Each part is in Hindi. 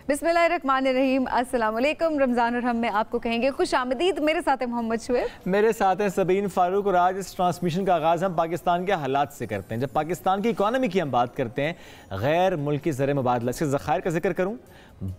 बिस्मिल्लाहिर्रहमानिर्रहीम, अस्सलाम वालेकुम। रमज़ान और हम में आपको कहेंगे खुश आमदीद। मेरे साथ है मोहम्मद शुएब, मेरे साथ हैं सबीन फारूक। और आज इस ट्रांसमिशन का आगाज़ हम पाकिस्तान के हालात से करते हैं। जब पाकिस्तान की इकॉनमी की हम बात करते हैं, गैर मुल्की ज़र मुबादला से ज़खायर का जिक्र करूँ,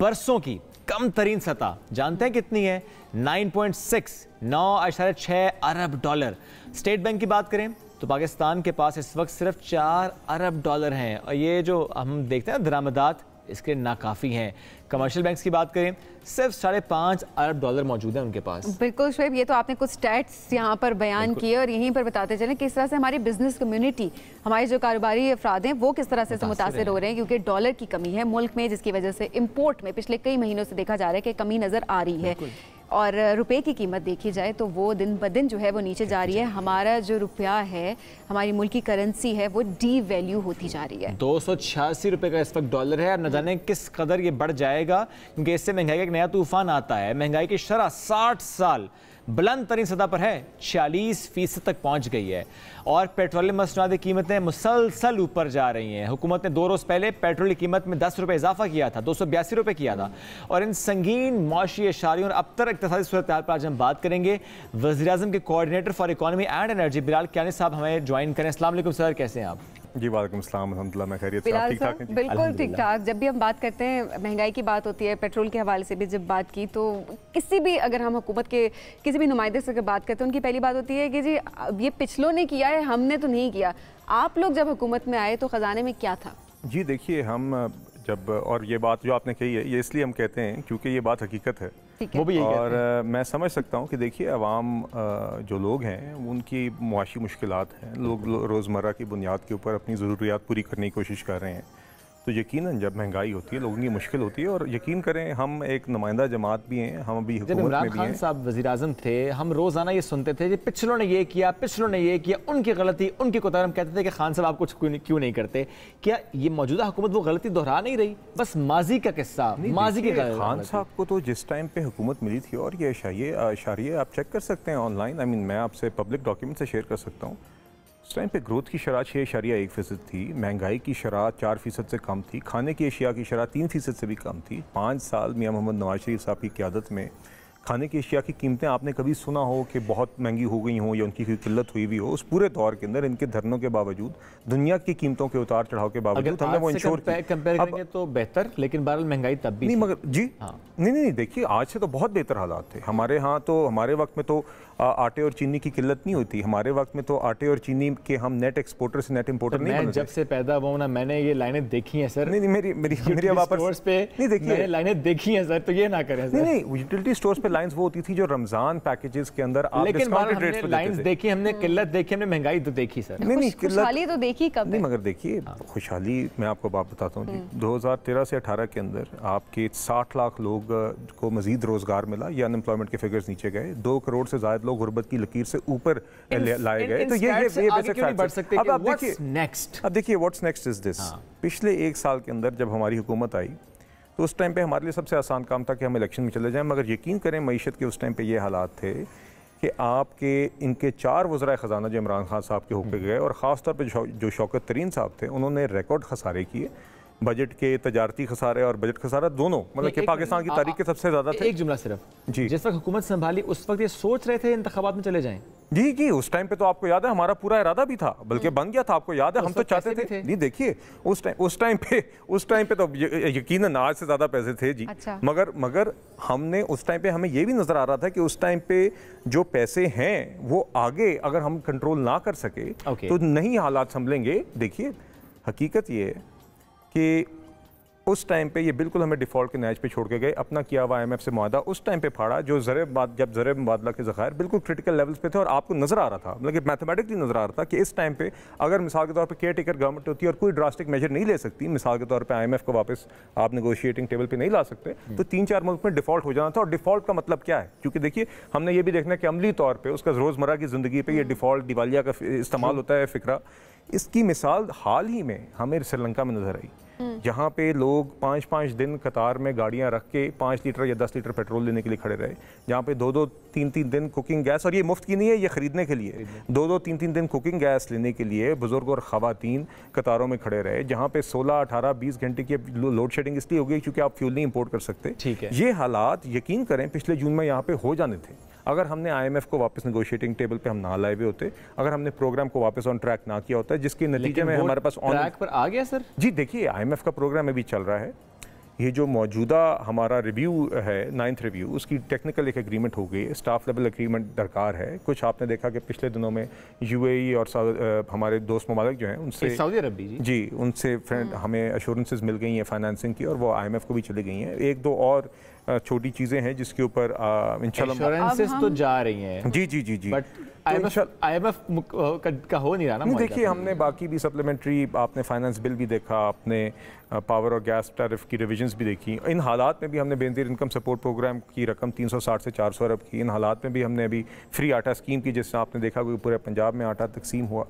बरसों की कम तरीन सतह जानते हैं कितनी है? 9.6 अरब डॉलर। स्टेट बैंक की बात करें तो पाकिस्तान के पास इस वक्त सिर्फ 4 अरब डॉलर हैं, और ये जो हम देखते हैं दरामदात इसके नाकाफ़ी हैं। कमर्शियल बैंक्स की बात करें, सिर्फ 5.5 अरब डॉलर मौजूद हैं उनके पास। बिल्कुल शुएब, ये तो आपने कुछ स्टैट्स यहाँ पर बयान किए और यहीं पर बताते चलें किस तरह से हमारी बिजनेस कम्युनिटी, हमारे जो कारोबारी अफराद हैं वो किस तरह से मुतासिर हो रहे हैं, क्योंकि डॉलर की कमी है मुल्क में, जिसकी वजह से इम्पोर्ट में पिछले कई महीनों से देखा जा रहा है कि कमी नज़र आ रही है। और रुपए की कीमत देखी जाए तो वो दिन ब दिन जो है वो नीचे जा रही है। हमारा जो रुपया है, हमारी मुल्क की करेंसी है, वो डी वैल्यू होती जा रही है। 286 रुपये का इस वक्त डॉलर है। अब न जाने किस कदर ये बढ़ जाएगा, क्योंकि इससे महंगाई का एक नया तूफान आता है। महंगाई की शरह 60 साल बुलंद तरीन सतह पर है, 46% तक पहुंच गई है। और पेट्रोलियम मसनूआत की कीमतें मुसलसल ऊपर जा रही हैं। हुकूमत ने 2 रोज़ पहले पेट्रोल की कीमत में 10 रुपये इजाफा किया था, 282 रुपये किया था। और इन संगीन मौशी इशारियों और अब तक इक़्तिसादी सूरत हाल पर आज हम बात करेंगे। वज़ीर-ए-आज़म के coordinator for economy and energy Bilal Kiani साहब हमें ज्वाइन करें। अस्सलाम वालेकुम सर, कैसे हैं आप? जी वालेकुम अस्सलाम, अल्हम्दुलिल्लाह मैं खैरियत से। बिलाल ठीक ठाक सर हैं? बिल्कुल ठीक ठाक। जब भी हम बात करते हैं, महंगाई की बात होती है, पेट्रोल के हवाले से भी जब बात की, तो किसी भी अगर हम हुकूमत के किसी भी नुमाइंदे से बात करते हैं, उनकी पहली बात होती है कि जी ये पिछलों ने किया है, हमने तो नहीं किया। आप लोग जब हुकूमत में आए तो ख़जाने में क्या था? जी देखिए, हम जब, और ये बात जो आपने कही है ये इसलिए हम कहते हैं क्योंकि ये बात हकीकत है, वो भी और मैं समझ सकता हूँ कि देखिए अवाम जो लोग हैं उनकी मुआशी मुश्किलात हैं, लोग रोज़मर्रा की बुनियाद के ऊपर अपनी ज़रूरियात पूरी करने की कोशिश कर रहे हैं। तो यकीनन जब महंगाई होती है लोगों की मुश्किल होती है। और यकीन करें हम एक नुमाइंदा जमात भी हैं, हम अभी जब इमरान खान साहब वज़ीर-ए-आज़म थे, हम रोज़ाना ये सुनते थे कि पिछलों ने ये किया, पिछलों ने ये किया, उनकी गलती, उनकी कोताही। हम कहते थे कि खान साहब आप कुछ क्यों नहीं करते। क्या ये मौजूदा हुकूमत वो गलती दोहरा नहीं रही? बस माजी का किस्सा, माजी की गलती। खान साहब को तो जिस टाइम पे हुकूमत मिली थी, और ये इशारिये आप चेक कर सकते हैं ऑनलाइन, आई मीन मैं आपसे पब्लिक डॉक्यूमेंट से शेयर कर सकता हूँ। उस टाइम पे ग्रोथ की शरह 6.1% थी, महंगाई की शरह 4% से कम थी, खाने की अशिया की शरह 3% से भी कम थी। 5 साल मियां मोहम्मद नवाज शरीफ साहब की क़यादत में खाने की अशिया की कीमतें आपने कभी सुना हो कि बहुत महंगी हो गई हों या उनकी कोई किल्लत हुई भी हो? उस पूरे दौर के अंदर इनके धरनों के बावजूद, दुनिया की कीमतों के उतार चढ़ाव के बावजूद हमने वो इंश्योर कंपेयर करेंगे तो बेहतर, लेकिन बहरहाल महंगाई तब भी नहीं, मगर जी हाँ। नहीं देखिए, आज से तो बहुत बेहतर हालात थे हमारे यहाँ। तो हमारे वक्त में तो आटे और चीनी की किल्लत नहीं होती। हमारे वक्त में तो आटे और चीनी के हम नेट एक्सपोर्टर से नेट इंपोर्टर नहीं बनते। जब से पैदा हुआ ना, मैंने ये लाइनें देखी हैं सर। नहीं मेरी वापस पे नहीं देखिए, लाइनें देखी हैं सर, तो ये ना करें सर। नहीं यूटिलिटी स्टोर्स पे लाइंस वो होती थी जो रमजान पैकेजेस के अंदर आप डिस्काउंटेड रेट्स पे लाइंस देखी, हमने किल्लत देखी, हमने महंगाई तो देखी सर। नहीं खुशहाली तो देखी कब? नहीं मगर देखिए खुशहाली मैं आपको बात बताता हूँ जी। 2013 से 18 के अंदर आपके 60 लाख लोग को मजीद रोजगार मिला, या अनएम्प्लॉयमेंट के फिगर्स नीचे गए। 2 करोड़ से ज्यादा लोग गुर्बत की लकीर से ऊपर लाए गए। तो ये बेसिक फैक्ट है। अब देखिए व्हाट्स नेक्स्ट इज दिस। पिछले 1 साल के अंदर जब हमारी हुकूमत आई तो उस टाइम पे हमारे लिए सबसे आसान काम था कि हम इलेक्शन में चले जाएं। मगर यकीन करें मईशत के उस टाइम पे ये हालात थे कि आपके इनके 4 वज़राए ख़जाना जो इमरान खान साहब के होके गए, और ख़ास तौर पे जो शौकत तरीन साहब थे, उन्होंने रिकॉर्ड खसारे किए। बजट के तजारती खसारे और बजट खसारा दोनों, मतलब कि पाकिस्तान की तारीख के सबसे ज़्यादा थे। एक जुमला सिर्फ जी, जिस वक्त हुकूमत संभाली उस वक्त ये सोच रहे थे इंतखाबात में चले जाएं? जी उस टाइम पे तो आपको याद है हमारा पूरा इरादा भी था, बल्कि बन गया था, आपको याद है। हम तो चाहते थे नहीं देखिए उस टाइम पे तो यकीनन आज से ज्यादा पैसे थे जी। अच्छा। मगर हमने उस टाइम पे हमें ये भी नजर आ रहा था कि उस टाइम पे जो पैसे हैं वो आगे अगर हम कंट्रोल ना कर सके तो नहीं हालात संभलेंगे। देखिए हकीकत ये है कि उस टाइम पे ये बिल्कुल हमें डिफ़ॉल्ट के नैच पे छोड़ के गए। अपना किया हुआ IMF से मुआहदा उस टाइम पे फाड़ा, जो जब ज़र मुबादला के ज़खायर बिल्कुल क्रिटिकल लेवल्स पे थे, और आपको नज़र आ रहा था, मतलब कि मैथमेटिकली नज़र आ रहा था कि इस टाइम पे अगर मिसाल के तौर पे केयर टेकर गवर्नमेंट होती है और कोई ड्रास्टिक मेजर नहीं ले सकती, मिसाल के तौर पे IMF को वापस आप नेगोशिएटिंग टेबल पे नहीं ला सकते, तो 3-4 मुल्क में डिफ़ॉल्ट हो जाना था। और डिफ़ॉल्ट का मतलब क्या है? क्योंकि देखिए हमने ये भी देखना है कि अमली तौर पर उसका रोज़मर्रा की ज़िंदगी पर यह डिफ़ॉल्ट दिवालिया का इस्तेमाल होता है फ़िक्रा इसकी मिसाल हाल ही में हमें श्रीलंका में नजर आई, जहाँ पे लोग 5-5 दिन कतार में गाड़ियाँ रख के 5 लीटर या 10 लीटर पेट्रोल लेने के लिए खड़े रहे, जहाँ पे 2-2, 3-3 दिन कुकिंग गैस, और ये मुफ्त की नहीं है, ये खरीदने के लिए 2-2, 3-3 दिन कुकिंग गैस लेने के लिए बुजुर्ग और ख़वातीन कतारों में खड़े रहे, जहाँ पे 16, 18, 20 घंटे की लोड शेडिंग इसलिए हो गई क्योंकि आप फ्यूल नहीं इंपोर्ट कर सकते। ठीक है, ये हालात यकीन करें पिछले जून में यहाँ पे हो जाने थे अगर हमने IMF को वापस नेगोशिएटिंग टेबल पे हम ना लाए हुए होते, अगर हमने प्रोग्राम को वापस ऑन ट्रैक ना किया होता, जिसके नतीजे में हमारे पास ऑन ट्रैक पर आ गया सर। जी देखिए, IMF का प्रोग्राम अभी चल रहा है, ये जो मौजूदा हमारा रिव्यू है 9th रिव्यू, उसकी टेक्निकल एक एग्रीमेंट हो गई है, स्टाफ लेवल एग्रीमेंट दरकार है। कुछ आपने देखा कि पिछले दिनों में UAE और हमारे दोस्त ममालिक जो हैं उनसे, सऊदी अरब भी जी, उनसे हमें अश्योरेंसेस मिल गई हैं फाइनेंसिंग की, और वो IMF को भी चली गई हैं। एक दो और छोटी चीज़ें हैं जिसके ऊपर इंशाल्लाह एश्योरेंसेस तो जा रही हैं। जी बट IMF का हो नहीं रहा ना। देखिए, हमने बाकी भी सप्लीमेंट्री, आपने फाइनेंस बिल भी देखा, आपने पावर और गैस टैरिफ की रिविजन्स भी देखी। इन हालात में भी हमने बेनज़ीर इनकम सपोर्ट प्रोग्राम की रकम 360 से 400 अरब की। इन हालात में भी हमने अभी फ्री आटा स्कीम की, जिससे आपने देखा कि पूरे पंजाब में आटा तकसीम हुआ।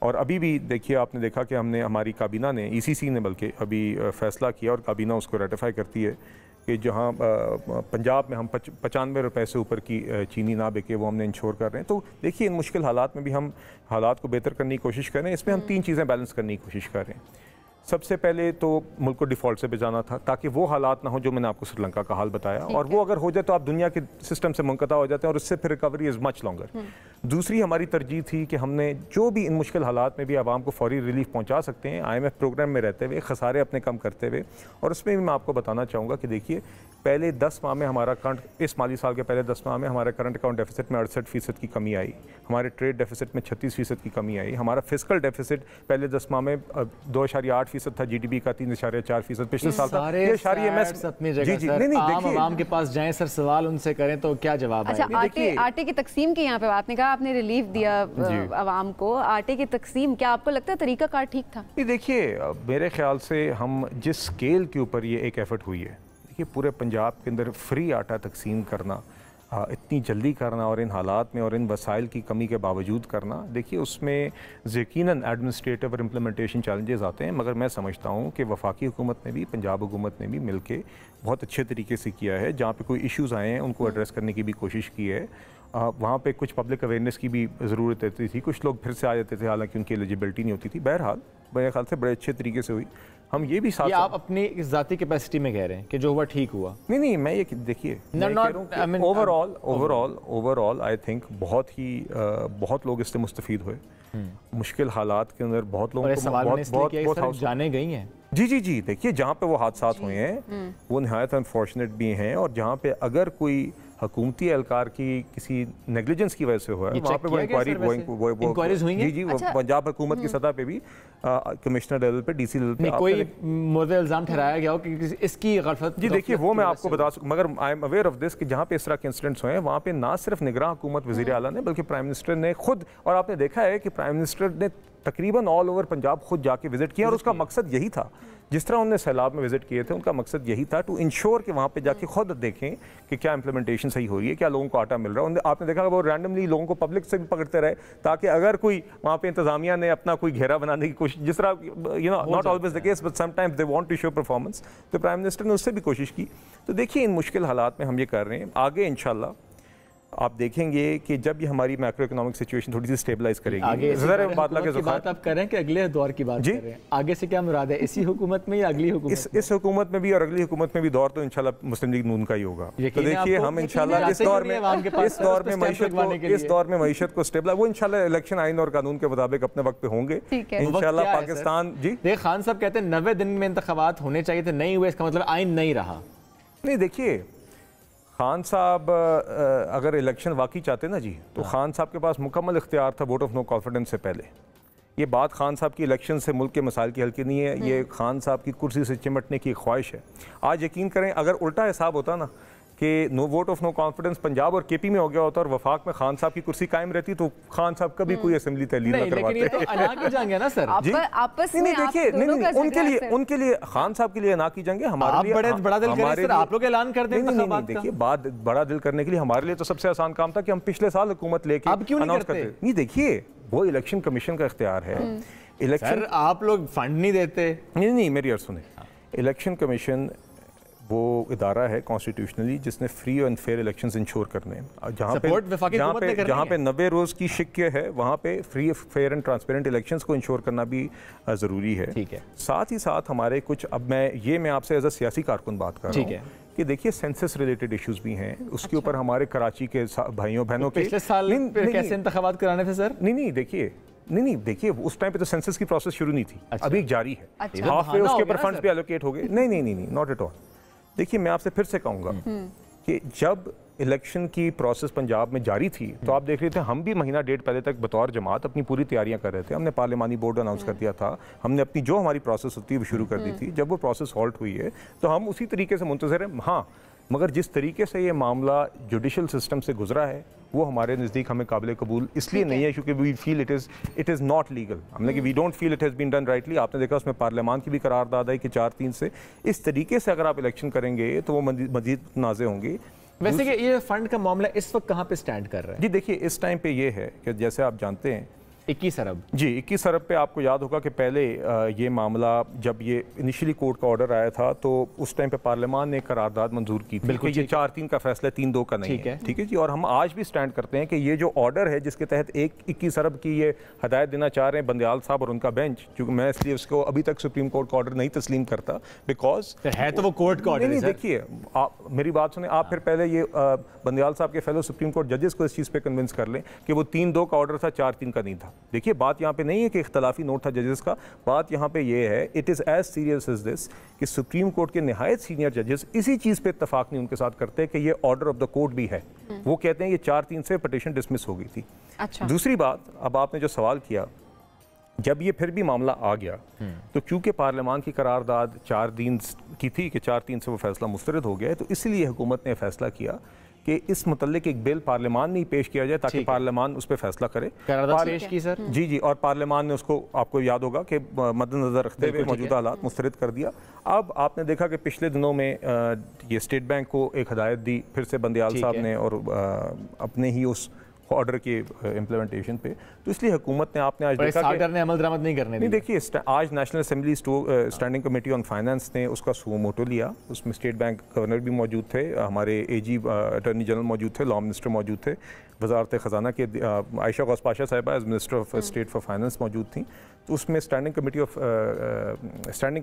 और अभी भी देखिए, आपने देखा कि हमने, हमारी काबीना ने, ECC ने बल्कि अभी फैसला किया और काबीना उसको रेटिफाई करती है कि जहाँ पंजाब में हम 95 रुपये से ऊपर की चीनी ना बिके, वो हमने इंश्योर कर रहे हैं। तो देखिए, इन मुश्किल हालात में भी हम हालात को बेहतर करने की कोशिश कर रहे हैं। इसमें हम 3 चीज़ें बैलेंस करने की कोशिश कर रहे हैं। सबसे पहले तो मुल्क को डिफ़ॉल्ट से बचाना था, ताकि वो हालात ना हो जो मैंने आपको श्रीलंका का हाल बताया, और वो अगर हो जाए तो आप दुनिया के सिस्टम से मुनक़ता हो जाते हैं और उससे फिर रिकवरी इज़ मच लॉन्गर। दूसरी हमारी तरजीह थी कि हमने जो भी इन मुश्किल हालात में भी आवाम को फौरी रिलीफ पहुंचा सकते हैं, IMF प्रोग्राम में रहते हुए, खसारे अपने कम करते हुए। और उसमें भी मैं आपको बताना चाहूँगा कि देखिए, पहले 10 माह में हमारा करंट, इस माली साल के पहले 10 माह में हमारे करंट अकाउंट डेफिसिट में 68% की कमी आई, हमारे ट्रेड डेफिसिट में 36% की कमी आई, हमारा फिस्कल डेफिसिट पहले 10 माह में 2.8% था, GDP का 3.4% पिछले साल था। ये सारी अपनी जगह सर, आम के पास जाएं सर, सवाल उनसे करें तो क्या जवाब आएगा? अच्छा, आटे की तकसीम की यहाँ पे आपने कहा, आपने रिलीफ दिया आवाम को, आटे की तकसीम, क्या आपको लगता है तरीका कार ठीक था? देखिए, मेरे ख्याल से हम जिस स्केल के ऊपर ये एक एफर्ट हुई है, देखिए पूरे पंजाब के अंदर फ्री आटा तकसीम करना, इतनी जल्दी करना और इन हालात में और इन वसाइल की कमी के बावजूद करना, देखिए उसमें यकीनन एडमिनिस्ट्रेटिव और इम्प्लीमेंटेशन चैलेंजेस आते हैं, मगर मैं समझता हूँ कि वफाकी हुकूमत ने भी, पंजाब हुकूमत ने भी मिल के बहुत अच्छे तरीके से किया है। जहाँ पे कोई इश्यूज़ आए हैं उनको एड्रेस करने की भी कोशिश की है। वहाँ पे कुछ पब्लिक अवेयरनेस की भी ज़रूरत रहती थी, कुछ लोग फिर से आ जाते थे हालांकि उनकी एलिजिबिलिटी नहीं होती थी। बहरहाल मेरे ख्याल से बड़े अच्छे तरीके से हुई। हम ये भी साथ, आप अपनी इस ज़ाती कैपेसिटी में कह रहे हैं कि जो हुआ ठीक हुआ? नहीं, मैं ये देखिए, ओवरऑल आई थिंक बहुत लोग इससे मुस्तफीद हुए। मुश्किल हालात के अंदर बहुत लोगों को बहुत जाने गई हैं। जी, देखिए जहाँ पे वो हादसात हुए हैं वो नहायत अनफॉर्चुनेट भी हैं, और जहाँ पे अगर कोई हुकूमती एहलकार की किसी नेग्लिजेंस की वजह से हुआ है, वहाँ पे वो इंक्वायरीज हुई हैं। जी, वो पंजाब हुकूमत की सतह पे भी कमिश्नर लेवल पे, DC लेवल पे कोई मुद्दा इल्जाम ठहराया गया हो कि इसकी गलत? जी देखिए, वो मैं आपको बता सकूँ, मगर I am aware of this कि जहाँ पे इस तरह के इंसिडेंट्स हुए हैं, वहाँ पे ना सिर्फ निगरान हुकूमत वज़ीर आला ने, बल्कि प्राइम मिनिस्टर ने खुद, और आपने देखा है कि प्राइम मिनिस्टर ने तकरीबन ऑल ओवर पंजाब खुद जाके विजिट किया, और उसका मकसद यही था, जिस तरह उन्होंने सैलाब में विजिट किए थे, उनका मकसद यही था टू इंश्योर कि वहाँ पे जाके खुद देखें कि क्या इंप्लीमेंटेशन सही हो रही है, क्या लोगों को आटा मिल रहा है। आपने देखा वो रैंडमली लोगों को पब्लिक से भी पकड़ते रहे, ताकि अगर कोई वहाँ पे इंतजामिया ने अपना कोई घेरा बनाने की कोशिश, जिस तरह not always the case but sometimes they want to show performance, तो प्राइम मिनिस्टर ने उससे भी कोशिश की। तो देखिए, इन मुश्किल हालात में हम ये कर रहे हैं। आगे इंशाल्लाह आप देखेंगे कि जब ये हमारी मैक्रो इकोनॉमिक सिचुएशन थोड़ी सी स्टेबलाइज करेगी, बात आप कर रहे हैं कि अगले दौर की बात कर रहे हैं, आगे से क्या मुराद है, इसी हुकूमत में या अगली हुकूमत? इस हुकूमत में भी और अगली हुकूमत में भी दौर तो इंशाल्लाह मुस्लिम लीग नून का ही होगा। तो देखिए, हम इंशाल्लाह इस दौर में मईशत को स्टेबलाइज, वो इंशाल्लाह इलेक्शन आइन और कानून के मुताबिक अपने वक्त पे होंगे इंशाल्लाह। पाकिस्तान जी खान साहब कहते हैं 90 दिन में इंतखाबात होने चाहिए थे, नहीं हुए, इसका मतलब आइन नहीं रहा। नहीं, देखिए खान साहब अगर इलेक्शन वाकई चाहते ना जी, तो खान साहब के पास मुकम्मल इख्तियार था वोट ऑफ नो कॉन्फिडेंस से पहले। ये बात खान साहब की इलेक्शन से मुल्क के मसाइल की हल की नहीं है, ये खान साहब की कुर्सी से चिमटने की ख्वाहिश है। आज यकीन करें, अगर उल्टा हिसाब होता ना कि no vote of no confidence Punjab और KP में हो गया होता और वफाक में खान साहब की कुर्सी कायम रहती, तो खान साहब कभी कोई असेंबली तहलील न करवाते। देखिए, उनके लिए खान साहब के लिए ना की जाएंगे, हमारे लिए बड़ा दिल करें सर, आप लोग ऐलान कर दें। देखिए, बात बड़ा दिल करने के लिए हमारे लिए तो सबसे आसान काम था कि हम पिछले साल हुकूमत लेके अनाउंस करते। नहीं, देखिए वो इलेक्शन कमीशन का इख्तियार है इलेक्शन आप लोग फंड नहीं देते। नहीं मेरी अर्ज सुने, इलेक्शन कमीशन वो इदारा है कॉन्स्टिट्यूशनली जिसने free and fair elections ensure करने हैं। जहाँ पे 90 रोज़ की शिक्के है वहाँ पे free fair and transparent elections को इंश्योर करना भी ज़रूरी है। ठीक है। साथ ही साथ हमारे कुछ, अब मैं आपसे एज अ सियासी कारकुन बात कर रहा हूँ कि देखिए सेंसस रिलेटेड इश्यूज भी हैं, उसके ऊपर हमारे कराची के भाइयों बहनों के पिछले साल कैसे इंतखाबात कराने थे सर? नहीं देखिए उस टाइम पे तो सेंसस की प्रोसेस शुरू नहीं थी। अच्छा। अभी जारी है। हाफ वे उसके ऊपर फंड्स भी एलोकेट हो गए। नहीं नॉट एट ऑल। देखिए मैं आपसे फिर से कहूँगा कि जब इलेक्शन की प्रोसेस पंजाब में जारी थी तो आप देख रहे थे हम भी महीना डेढ़ पहले तक बतौर जमात अपनी पूरी तैयारियां कर रहे थे। हमने पार्लिमानी बोर्ड अनाउंस कर दिया था, हमने अपनी जो हमारी प्रोसेस होती है वो शुरू कर दी थी। जब वो प्रोसेस हॉल्ट हुई है तो हम उसी तरीके से मुंतज़िर हैं। हाँ, मगर जिस तरीके से ये मामला जुडिशल सिस्टम से गुजरा है वो हमारे नज़दीक हमें काबिल कबूल इसलिए नहीं है क्योंकि we feel it is not legal. हमने कि we don't feel it has been done rightly. आपने देखा उसमें पार्लियामान की भी करारदाद आई कि 4-3 से इस तरीके से अगर आप इलेक्शन करेंगे तो वो मजीद नाज़े होंगे। वैसे कि ये फंड का मामला इस वक्त कहाँ पे स्टैंड कर रहा है? जी देखिए इस टाइम पे ये है कि जैसे आप जानते हैं 21 अरब। जी 21 अरब पे आपको याद होगा कि पहले ये मामला जब ये इनिशियली कोर्ट का ऑर्डर आया था तो उस टाइम पे पार्लियामान ने करारदाद मंजूर की थी कि ये 4-3 का फैसला 3-2 का नहीं है। ठीक है जी। और हम आज भी स्टैंड करते हैं कि ये जो ऑर्डर है जिसके तहत 21 अरब की ये हदायत देना चाह रहे हैं बंदयाल साहब और उनका बेंच, क्योंकि मैं इसलिए उसको अभी तक सुप्रीम कोर्ट का ऑर्डर नहीं तस्लीम करता बिकॉज है तो वो कोर्ट का ऑर्डर। नहीं देखिए आप मेरी बात सुने, आप फिर पहले ये बंदयाल साहब के फेलो सुप्रीम कोर्ट जजेस को इस चीज़ पे कन्विंस कर लें कि वो 3-2 का ऑर्डर था, 4-3 का नहीं था। देखिए बात यहाँ पे नहीं है कि इख्तलाफी नोट था जजेस का, बात यहाँ पे ये है it is as serious as this कि सुप्रीम कोर्ट के निहायत सीनियर जजेस इसी चीज़ पे इत्तफाक नहीं उनके साथ करते कि ये ऑर्डर ऑफ द कोर्ट भी है। वो कहते हैं ये 4-3 से पिटीशन डिसमिस हो गई थी। अच्छा। दूसरी बात, अब आपने जो सवाल किया, जब ये फिर भी मामला आ गया तो क्योंकि पार्लियामान की करारदाद 4 दिन की थी कि 4-3 से वो फैसला मुस्तरद हो गया है, तो इसलिए हुकूमत ने फैसला किया कि इस मुतल्लिक एक बिल पार्लियामान में पेश किया जाए ताकि पार्लियामान उस पर फैसला करे। पेश की सर। जी और पार्लियामान ने उसको, आपको याद होगा कि मद्देनजर रखते हुए मौजूदा हालात मुस्तरद कर दिया। अब आपने देखा कि पिछले दिनों में ये स्टेट बैंक को एक हदायत दी फिर से बंदयाल साहब ने और अपने ही उस ऑर्डर के इम्प्लीमेंटेशन पे, तो इसलिए हुकूमत ने आपने आज देखा कि ने अमल दरामद नहीं करने नहीं। देखिए आज national assembly standing committee on finance ने उसका सुओ मोटो लिया। उसमें स्टेट बैंक गवर्नर भी मौजूद थे, हमारे एजी अटॉर्नी जनरल मौजूद थे, लॉ मिनिस्टर मौजूद थे, वजारत ख़जाना के आयशा गौस पाशा साहिबा as minister of state for finance मौजूद थी। तो उसमें स्टैंडिंग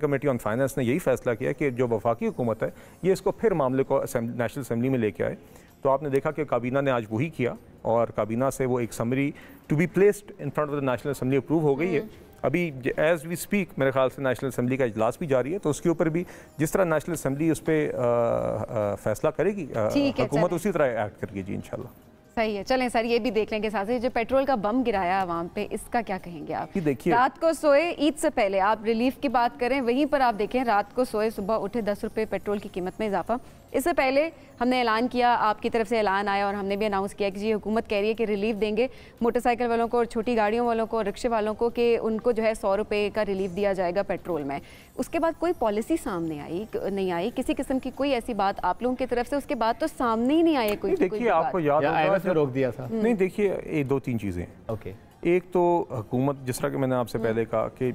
कमेटी ऑन फाइनेंस ने यही फैसला किया कि जो वफाकी हुकूमत है ये इसको फिर मामले को नेशनल असेंबली में लेके आए। तो आपने देखा कि काबीना ने आज वही किया और काबीना से वो एक summary to be placed in front of the national assembly approve हो गई है। अभी एज वी स्पीक मेरे ख्याल से नेशनल असेंबली का इजलास भी जारी है, तो उसके ऊपर भी जिस तरह नेशनल असेंबली उस पर फैसला करेगी हुकूमत उसी तरह एक्ट करेगी जी इंशाल्लाह। सही है। चलें सर ये भी देख लेंगे साथ ही जो पेट्रोल का बम गिराया आवाम पे, इसका क्या कहेंगे आप? देखिए रात को सोए, ईद से पहले आप रिलीफ की बात करें, वहीं पर आप देखें रात को सोए सुबह उठे 10 रुपये पेट्रोल की कीमत में इजाफा। इससे पहले हमने ऐलान किया, आपकी तरफ से ऐलान आया और हमने भी अनाउंस किया कि जी हुकूमत कह रही है कि रिलीफ देंगे मोटरसाइकिल वालों को और छोटी गाड़ियों वालों को, रिक्शे वालों को, कि उनको जो है 100 रुपये का रिलीफ दिया जाएगा पेट्रोल में। उसके बाद कोई पॉलिसी सामने नहीं आई किसी किस्म की कोई ऐसी बात आप लोगों की तरफ से, उसके बाद तो सामने ही नहीं आई कोई। देखिए आपको याद होगा रोक दिया था। नहीं देखिए ये 2-3 चीज़ें। ओके, एक तो हुकूमत जिस तरह कि मैंने आपसे पहले कहा कि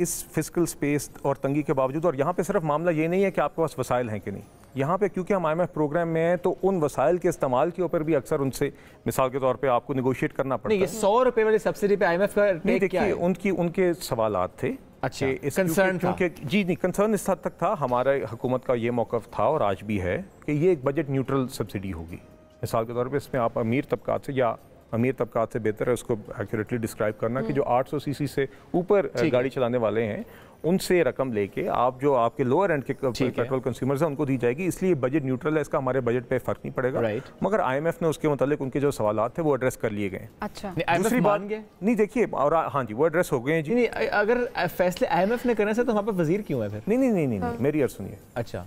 इस फिजिकल स्पेस और तंगी के बावजूद, और यहाँ पे सिर्फ मामला ये नहीं है कि आपके पास वसाइल हैं कि नहीं, यहाँ पे क्योंकि हम IMF प्रोग्राम में हैं तो उन वसाइल के इस्तेमाल के ऊपर भी अक्सर उनसे मिसाल के तौर पे आपको नेगोशिएट करना पड़ता है। ये 100 रुपये वाली सब्सिडी पे IMF का टेक क्या है? उनके सवालात थे। अच्छा, कंसर्न था। जी नहीं, कंसर्न इस हद तक था, हमारे हुकूमत का ये मौक़िफ़ था और आज भी है कि ये एक बजट न्यूट्रल सब्सिडी होगी। मिसाल के तौर पे इसमें आप अमीर तबकात से, या अमीर तबकात से बेहतर है उसको एक्यूरेटली डिस्क्राइब करना कि जो 800 सीसी से ऊपर गाड़ी चलाने वाले हैं उनसे रकम लेके आप जो आपके लोअर एंड के पेट्रोल कंज्यूमर्स हैं उनको दी जाएगी। इसलिए बजट न्यूट्रल है, इसका हमारे बजट पे फर्क नहीं पड़ेगा। मगर IMF ने उसके मुतालिक उनके जो सवालात थे वो एड्रेस कर लिए गए। अच्छा, दूसरी बात नहीं देखिए, और हाँ जी वो एड्रेस हो गए हैं जी। नहीं, अगर फैसले IMF ने करने से तो वहाँ पर वजीर क्यों है फिर? नहीं, मेरी अर्ज सुनिए। अच्छा,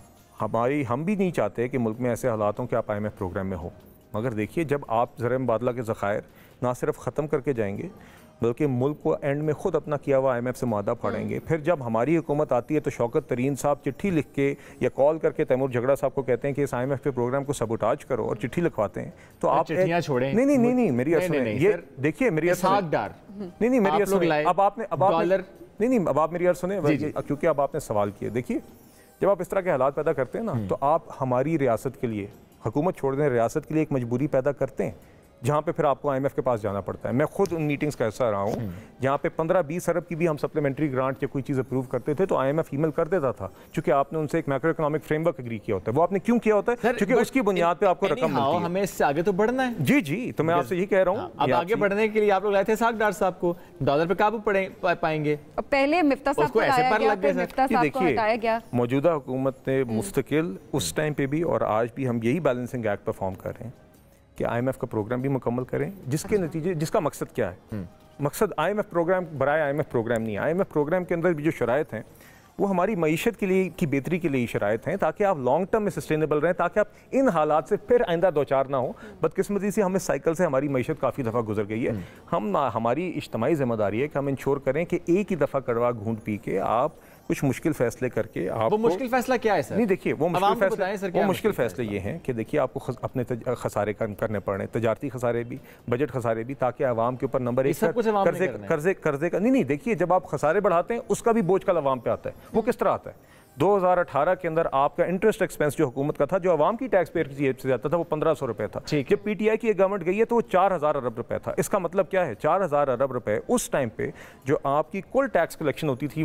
हम भी नहीं चाहते कि मुल्क में ऐसे हालात हों कि आप IMF प्रोग्राम में हो, मगर देखिए जब आप ज़र मुबादला के ज़खायर ना सिर्फ ख़त्म करके जाएंगे बल्कि मुल्क को एंड में खुद अपना किया हुआ IMF से मुआहदा फाड़ेंगे। फिर जब हमारी हुकूमत आती है तो शौकत तरीन साहब चिट्ठी लिख के या कॉल करके तैमूर झगड़ा साहब को कहते हैं कि इस IMF के प्रोग्राम को सबोटाज करो और चिट्ठी लिखवाते हैं। तो आप चिट्ठियां छोड़ें। नहीं मेरी ये देखिए मेरी नहीं मेरी अब आपने अब आप मेरी अर्ज सुने, क्योंकि अब आपने सवाल किया। देखिए जब आप इस तरह के हालात पैदा करते हैं ना, तो आप हमारी रियासत के लिए, हुकूमत छोड़ दें, रियासत के लिए एक मजबूरी पैदा करते हैं जहाँ पे फिर आपको IMF के पास जाना पड़ता है। मैं खुद उन मीटिंग्स का हिस्सा रहा हूँ जहाँ पे 15-20 अरब की भी हम सप्लीमेंट्री ग्रांट या कोई चीज़ अप्रूव करते थे तो IMF ईमेल कर देता था, क्योंकि आपने उनसे एक मैक्रो इकोनॉमिक फ्रेमवर्क एग्री किया होता है। वो आपने क्यों किया होता है? क्योंकि उसकी बुनियाद पे आपको रकम मिलती है। हमें इससे आगे तो बढ़ना है। जी तो मैं आपसे यही कह रहा हूँ। अब आगे बढ़ने के लिए आप लोग लाए थे इसाक डार साहब को, डॉलर पे काबू पाएंगे। पहले मिफ्ता साहब को हटाया गया। मौजूदा हुकूमत ने मुस्तकिल उस टाइम पे भी और आज भी हम यही बैलेंसिंग एक्ट परफॉर्म कर रहे हैं कि IMF का प्रोग्राम भी मुकम्मल करें, जिसके नतीजे, जिसका मकसद क्या है? मकसद IMF प्रोग्राम बराए IMF प्रोग्राम नहीं है। IMF प्रोग्राम के अंदर भी जो शराइत हैं वो हमारी मईशत के लिए की बेहतरी के लिए ही शराइत हैं, ताकि आप लॉन्ग टर्म में सस्टेनेबल रहें, ताकि आप इन हालात से फिर आइंदा दो चार ना हो। बदकिस्मती से हमें साइकिल से हमारी मईशत काफ़ी दफ़ा गुजर गई है। हमारी इज्तिमाई जिम्मेदारी है कि हम इंश्योर करें कि एक ही दफ़ा कड़वा घूंट पी के आप कुछ मुश्किल फैसले करके आप वो मुश्किल फैसला क्या है सर? नहीं देखिए वो मुश्किल फैसले ये हैं कि देखिए आपको अपने खसारे करने पड़ रहे हैं, तजारती खसारे भी, बजट खसारे भी, ताकि आवाम के ऊपर नंबर एक कर्जे का नहीं देखिए जब आप खसारे बढ़ाते हैं उसका भी बोझ कल आवाम पे आता है। वो किस तरह आता है? 2018 के अंदर आपका इंटरेस्ट एक्सपेंस जो हुकूमत का था, जो आवाम की टैक्स पेयर की जेब से जाता था, वो 1500 रुपए था। जब PTI की गवर्नमेंट गई है तो वो 4000 अरब रुपए था। इसका मतलब क्या है? 4000 अरब रुपए उस टाइम पे जो आपकी कुल टैक्स कलेक्शन होती थी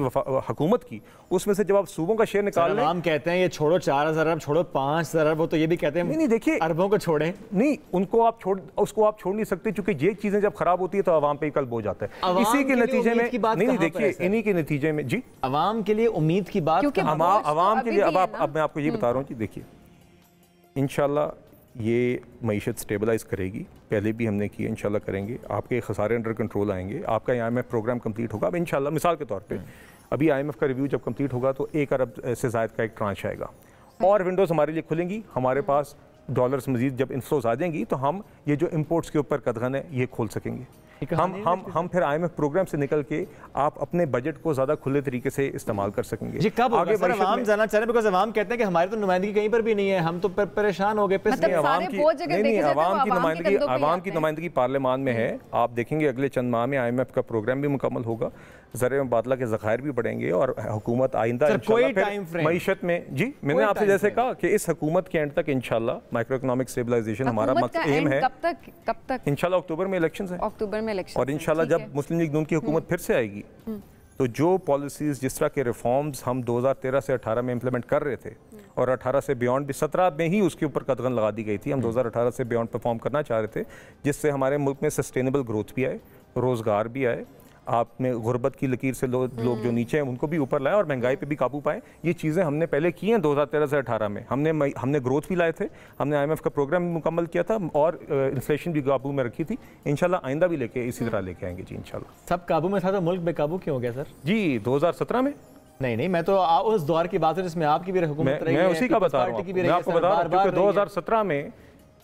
हुकूमत की, उसमें से जब आप सूबों का शेयर निकाल लें, हम कहते हैं ये छोड़ो 4000 अरब, छोड़ो 5000 अरब, वो तो ये भी कहते हैं नहीं देखिए अरबों को छोड़ें। नहीं उसको आप छोड़ नहीं सकते, क्योंकि ये चीजें जब खराब होती है तो आवाम पे कल बोझ आता है। इसी के नतीजे में नहीं देखिए इन्हीं के नतीजे में जी आवाम के लिए उम्मीद की बात, आवाम के लिए अब मैं आपको ये बता रहा हूँ कि देखिए इंशाल्लाह ये मईशत स्टेबलाइज करेगी, पहले भी हमने किया, इंशाल्लाह करेंगे, आपके खसारे अंडर कंट्रोल आएंगे, आपका IMF प्रोग्राम कंप्लीट होगा। अब इंशाल्लाह मिसाल के तौर पे अभी IMF का रिव्यू जब कंप्लीट होगा तो 1 अरब से ज़ायद का एक ट्रांच आएगा और विंडोज़ हमारे लिए खुलेंगी। हमारे पास डॉलर्स मजीद जब इन्फ्लोज आ जाएंगी तो हम ये जो इम्पोर्ट्स के ऊपर कदगन है ये खोल सकेंगे। हम फिर IMF प्रोग्राम से निकल के आप अपने बजट को ज्यादा खुले तरीके से इस्तेमाल कर सकेंगे। जी कब आगे आवाम जाना चाह रहे हैं? बिकॉज़ आवाम कहते हैं कि हमारी तो नुमाइंदगी कहीं पर भी नहीं है, हम तो परेशान हो गए। आवाम की नुमाइंदगी पार्लियामान में है। आप देखेंगे अगले चंद माह में IMF का प्रोग्राम भी मुकम्मल होगा, ज़र मुबादला के ज़खायर भी बढ़ेंगे और हुकूमत आइंदा मईशत में जी मैंने आपसे जैसे कहा कि इस हुकूमत के एंड तक इंशाल्लाह माइक्रो इकोनॉमिक स्टेबलाइजेशन हमारा एम है। कब तक? इंशाल्लाह अक्टूबर में इलेक्शन है, अक्टूबर में इलेक्शन, और इंशाल्लाह जब मुस्लिम लीग नून की हुकूमत फिर से आएगी तो जो पॉलिसीज जिस तरह के रिफॉर्म्स हम 2013 से 18 में इम्प्लीमेंट कर रहे थे और 18 से बियॉन्ड भी 17 में ही उसके ऊपर कदगन लगा दी गई थी, हम 2018 से बियॉन्ड परफॉर्म करना चाह रहे थे, जिससे हमारे मुल्क में सस्टेनेबल ग्रोथ भी आए, रोज़गार भी आए, आप में गुर्बत की लकीर से लोग जो नीचे हैं उनको भी ऊपर लाएं और महंगाई पे भी काबू पाएं। ये चीज़ें हमने पहले की हैं 2013 से 18 में। हमने ग्रोथ भी लाए थे, हमने IMF का प्रोग्राम भी मुकम्मल किया था और इन्फ्लेशन भी काबू में रखी थी। इंशाल्लाह आइंदा भी लेके इसी तरह लेके आएंगे जी इंशाल्लाह। सब काबू में था तो मुल्क बेकाबू क्यों हो गया सर? जी 2017 में नहीं मैं तो उस दौर की बात है जिसमें आपकी भी हुकूमत रही है, मैं उसी का बता रहा हूँ। मैं आपको बता रहा हूँ क्योंकि 2017 में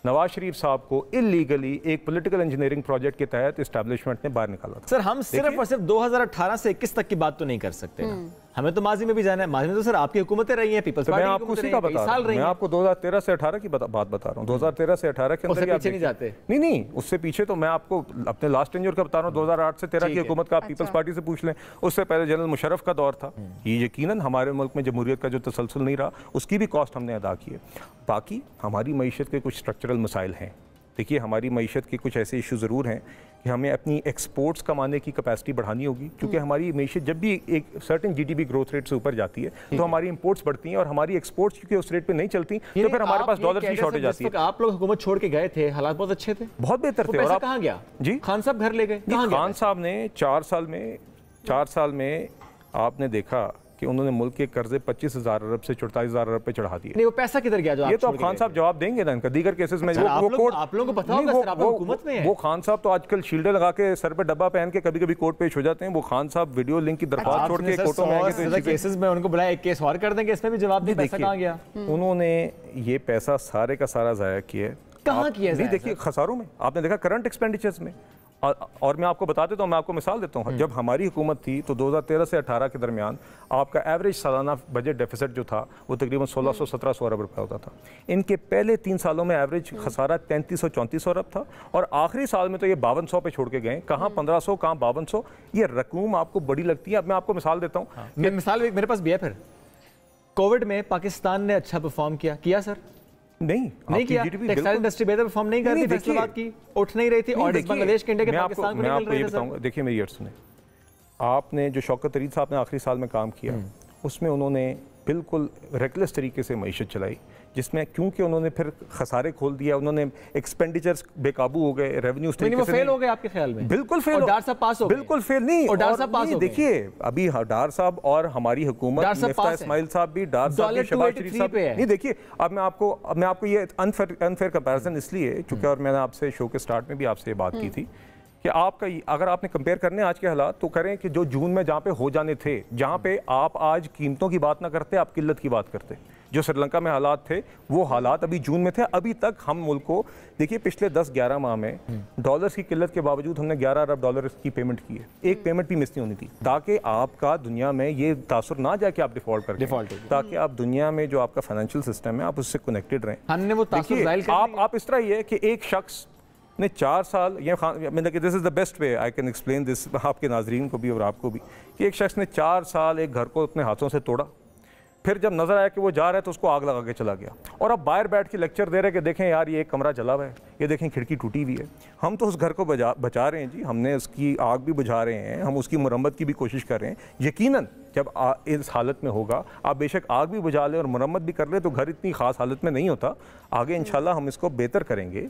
नवाज शरीफ साहब को इलीगली एक पॉलिटिकल इंजीनियरिंग प्रोजेक्ट के तहत एस्टैब्लिशमेंट ने बाहर निकाला था। सर हम सिर्फ और सिर्फ 2018 से 21 तक की बात तो नहीं कर सकते ना, हमें तो माजी में भी जाना है। माजी में तो सर आपकी हुकूमतें रही हैं, पीपल्स पार्टी मैं आपको उसी का बता रहा हूं, मैं आपको 2013 से 18 की बात बता रहा हूं। 2013 से 18 के अंदर पीछे नहीं जाते। नहीं उससे पीछे तो मैं आपको अपने लास्ट टेन्योर का बता रहा हूं। 2008 से 13 की हुकूमत का आप पीपल्स पार्टी से पूछ लें, उससे पहले जनरल मुशर्रफ का दौर था। ये यकीनन हमारे मुल्क में जमहूरियत का जो तसलसल नहीं रहा उसकी भी कॉस्ट हमने अदा की है। बाकी हमारी मईशत के कुछ स्ट्रक्चरल मसाइल हैं। देखिए हमारी मईशत के कुछ ऐसे इशू ज़रूर हैं कि हमें अपनी एक्सपोर्ट्स कमाने की कैपेसिटी बढ़ानी होगी, क्योंकि हमारी मईशत जब भी एक सर्टेन GDP ग्रोथ रेट से ऊपर जाती है तो हमारी इंपोर्ट्स बढ़ती हैं और हमारी एक्सपोर्ट्स क्योंकि उस रेट पे नहीं चलती तो फिर हमारे पास डॉलर की शॉर्टेज आती है। आप लोग हुकूमत छोड़ के गए थे, हालात बहुत अच्छे थे, बहुत बेहतर थे। और आप कहाँ गया जी? खान साहब घर ले गए। खान साहब ने 4 साल में आपने देखा कि उन्होंने मुल्क के कर्जे 25,000 अरब से 44,000 अरब पे चढ़ा दिए। नहीं वो पैसा किधर गया जो ये तो खान साहब जवाब देंगे ना इनका। दीगर केसेस में आप लोगों को पता होगा सर, आप हुकूमत में हैं। वो खान साहब तो आजकल शील्डे लगा के सर पे डब्बा पहन के कभी कभी कोर्ट पेश हो जाते हैं। वो खान साहब वीडियो लिंक की दरख्वास्त छोड़ के कोर्टों में आगे तो केसेस में उनको बुलाया, एक केस और कर देंगे, इसमें भी जवाब नहीं। पैसा कहाँ गया? उन्होंने ये पैसा सारे का सारा जाया किया। कहाँ किया? देखिए खसारों में आपने देखा, करंट एक्सपेंडिचर्स में और मैं आपको बता देता हूँ, मैं आपको मिसाल देता हूँ, जब हमारी हुकूमत थी तो 2013 से 18 के दरमियान आपका एवरेज सालाना बजट डेफिसिट जो था वो तकरीबन 1600-1700 अरब रुपया होता था। इनके पहले 3 सालों में एवरेज खसारा 3300-3400 अरब था और आखिरी साल में तो ये 5200 पे छोड़ के गए। कहाँ 1500, कहाँ 5200। ये रकूम आपको बड़ी लगती है। अब मैं आपको मिसाल देता हूँ, मिसाल मेरे पास भी है। फिर कोविड में पाकिस्तान ने अच्छा परफॉर्म किया सर? नहीं किया। टेक्सटाइल इंडस्ट्री बेहतर परफॉर्म नहीं कर रही थी, फैसलाबाद की उठ नहीं रही थी, और बांग्लादेश के इंडिया के पाकिस्तान को नहीं मिल रहे थे। सर देखिए मेरी अर्ज सुने, आपने जो शौकत तरीन साहब ने आखिरी साल में काम किया उसमें उन्होंने बिल्कुल रेकलेस तरीके से मईशत चलाई, जिसमें क्योंकि उन्होंने फिर खसारे खोल दिया, उन्होंने एक्सपेंडिचर्स बेकाबू हो गए, रेवेन्यू फेल हो गए आपके ख्याल में? बिल्कुल फेल। डार साहब पास हो गए? बिल्कुल फेल नहीं। और डार साहब पास हो गए। देखिए अभी डार साहब और हमारी हुकूमत, मिफ्ता इस्माइल साहब भी, डार साहब भी, शहबाज शरीफ साहब नहीं। देखिए अब मैं आपको ये अनफेयर कंपैरिजन इसलिए, चूंकि और मैंने आपसे शो के स्टार्ट में भी आपसे बात की थी कि आपका अगर आपने कंपेयर करने आज के हालात तो करें कि जो जून में जहाँ पे हो जाने थे, जहाँ पे आप आज कीमतों की बात ना करते, आप किल्लत की बात करते। जो श्रीलंका में हालात थे वो हालात अभी जून में थे। अभी तक हम मुल्क को देखिए पिछले 10-11 माह में डॉलर्स की किल्लत के बावजूद हमने 11 अरब डॉलर की पेमेंट की है। एक पेमेंट भी मिस नहीं होनी थी, ताकि आपका दुनिया में ये तासुर ना जाए कि आप डिफॉल्ट कर जाएं, ताकि आप दुनिया में जो आपका फाइनेंशियल सिस्टम है आप उससे कनेक्टेड रहें। हमने वो तासुर आप इस तरह ही है कि एक शख्स ने 4 साल, ये मैंने कि this is the best way I can explain this आपके नाजरीन को भी और आपको भी, कि एक शख्स ने 4 साल एक घर को अपने हाथों से तोड़ा, फिर जब नजर आया कि वो जा रहा है तो उसको आग लगा के चला गया, और अब बाहर बैठ के लेक्चर दे रहे कि देखें यार ये एक कमरा जला हुआ है, ये देखें खिड़की टूटी हुई है। हम तो उस घर को बचा रहे हैं जी, हमने उसकी आग भी बुझा रहे हैं, हम उसकी मुरम्मत की भी कोशिश कर रहे हैं। यकीनन जब इस हालत में होगा, आप बेशक आग भी बुझा लें और मुरम्मत भी कर लें तो घर इतनी ख़ास हालत में नहीं होता। आगे इंशाल्लाह हम इसको बेहतर करेंगे,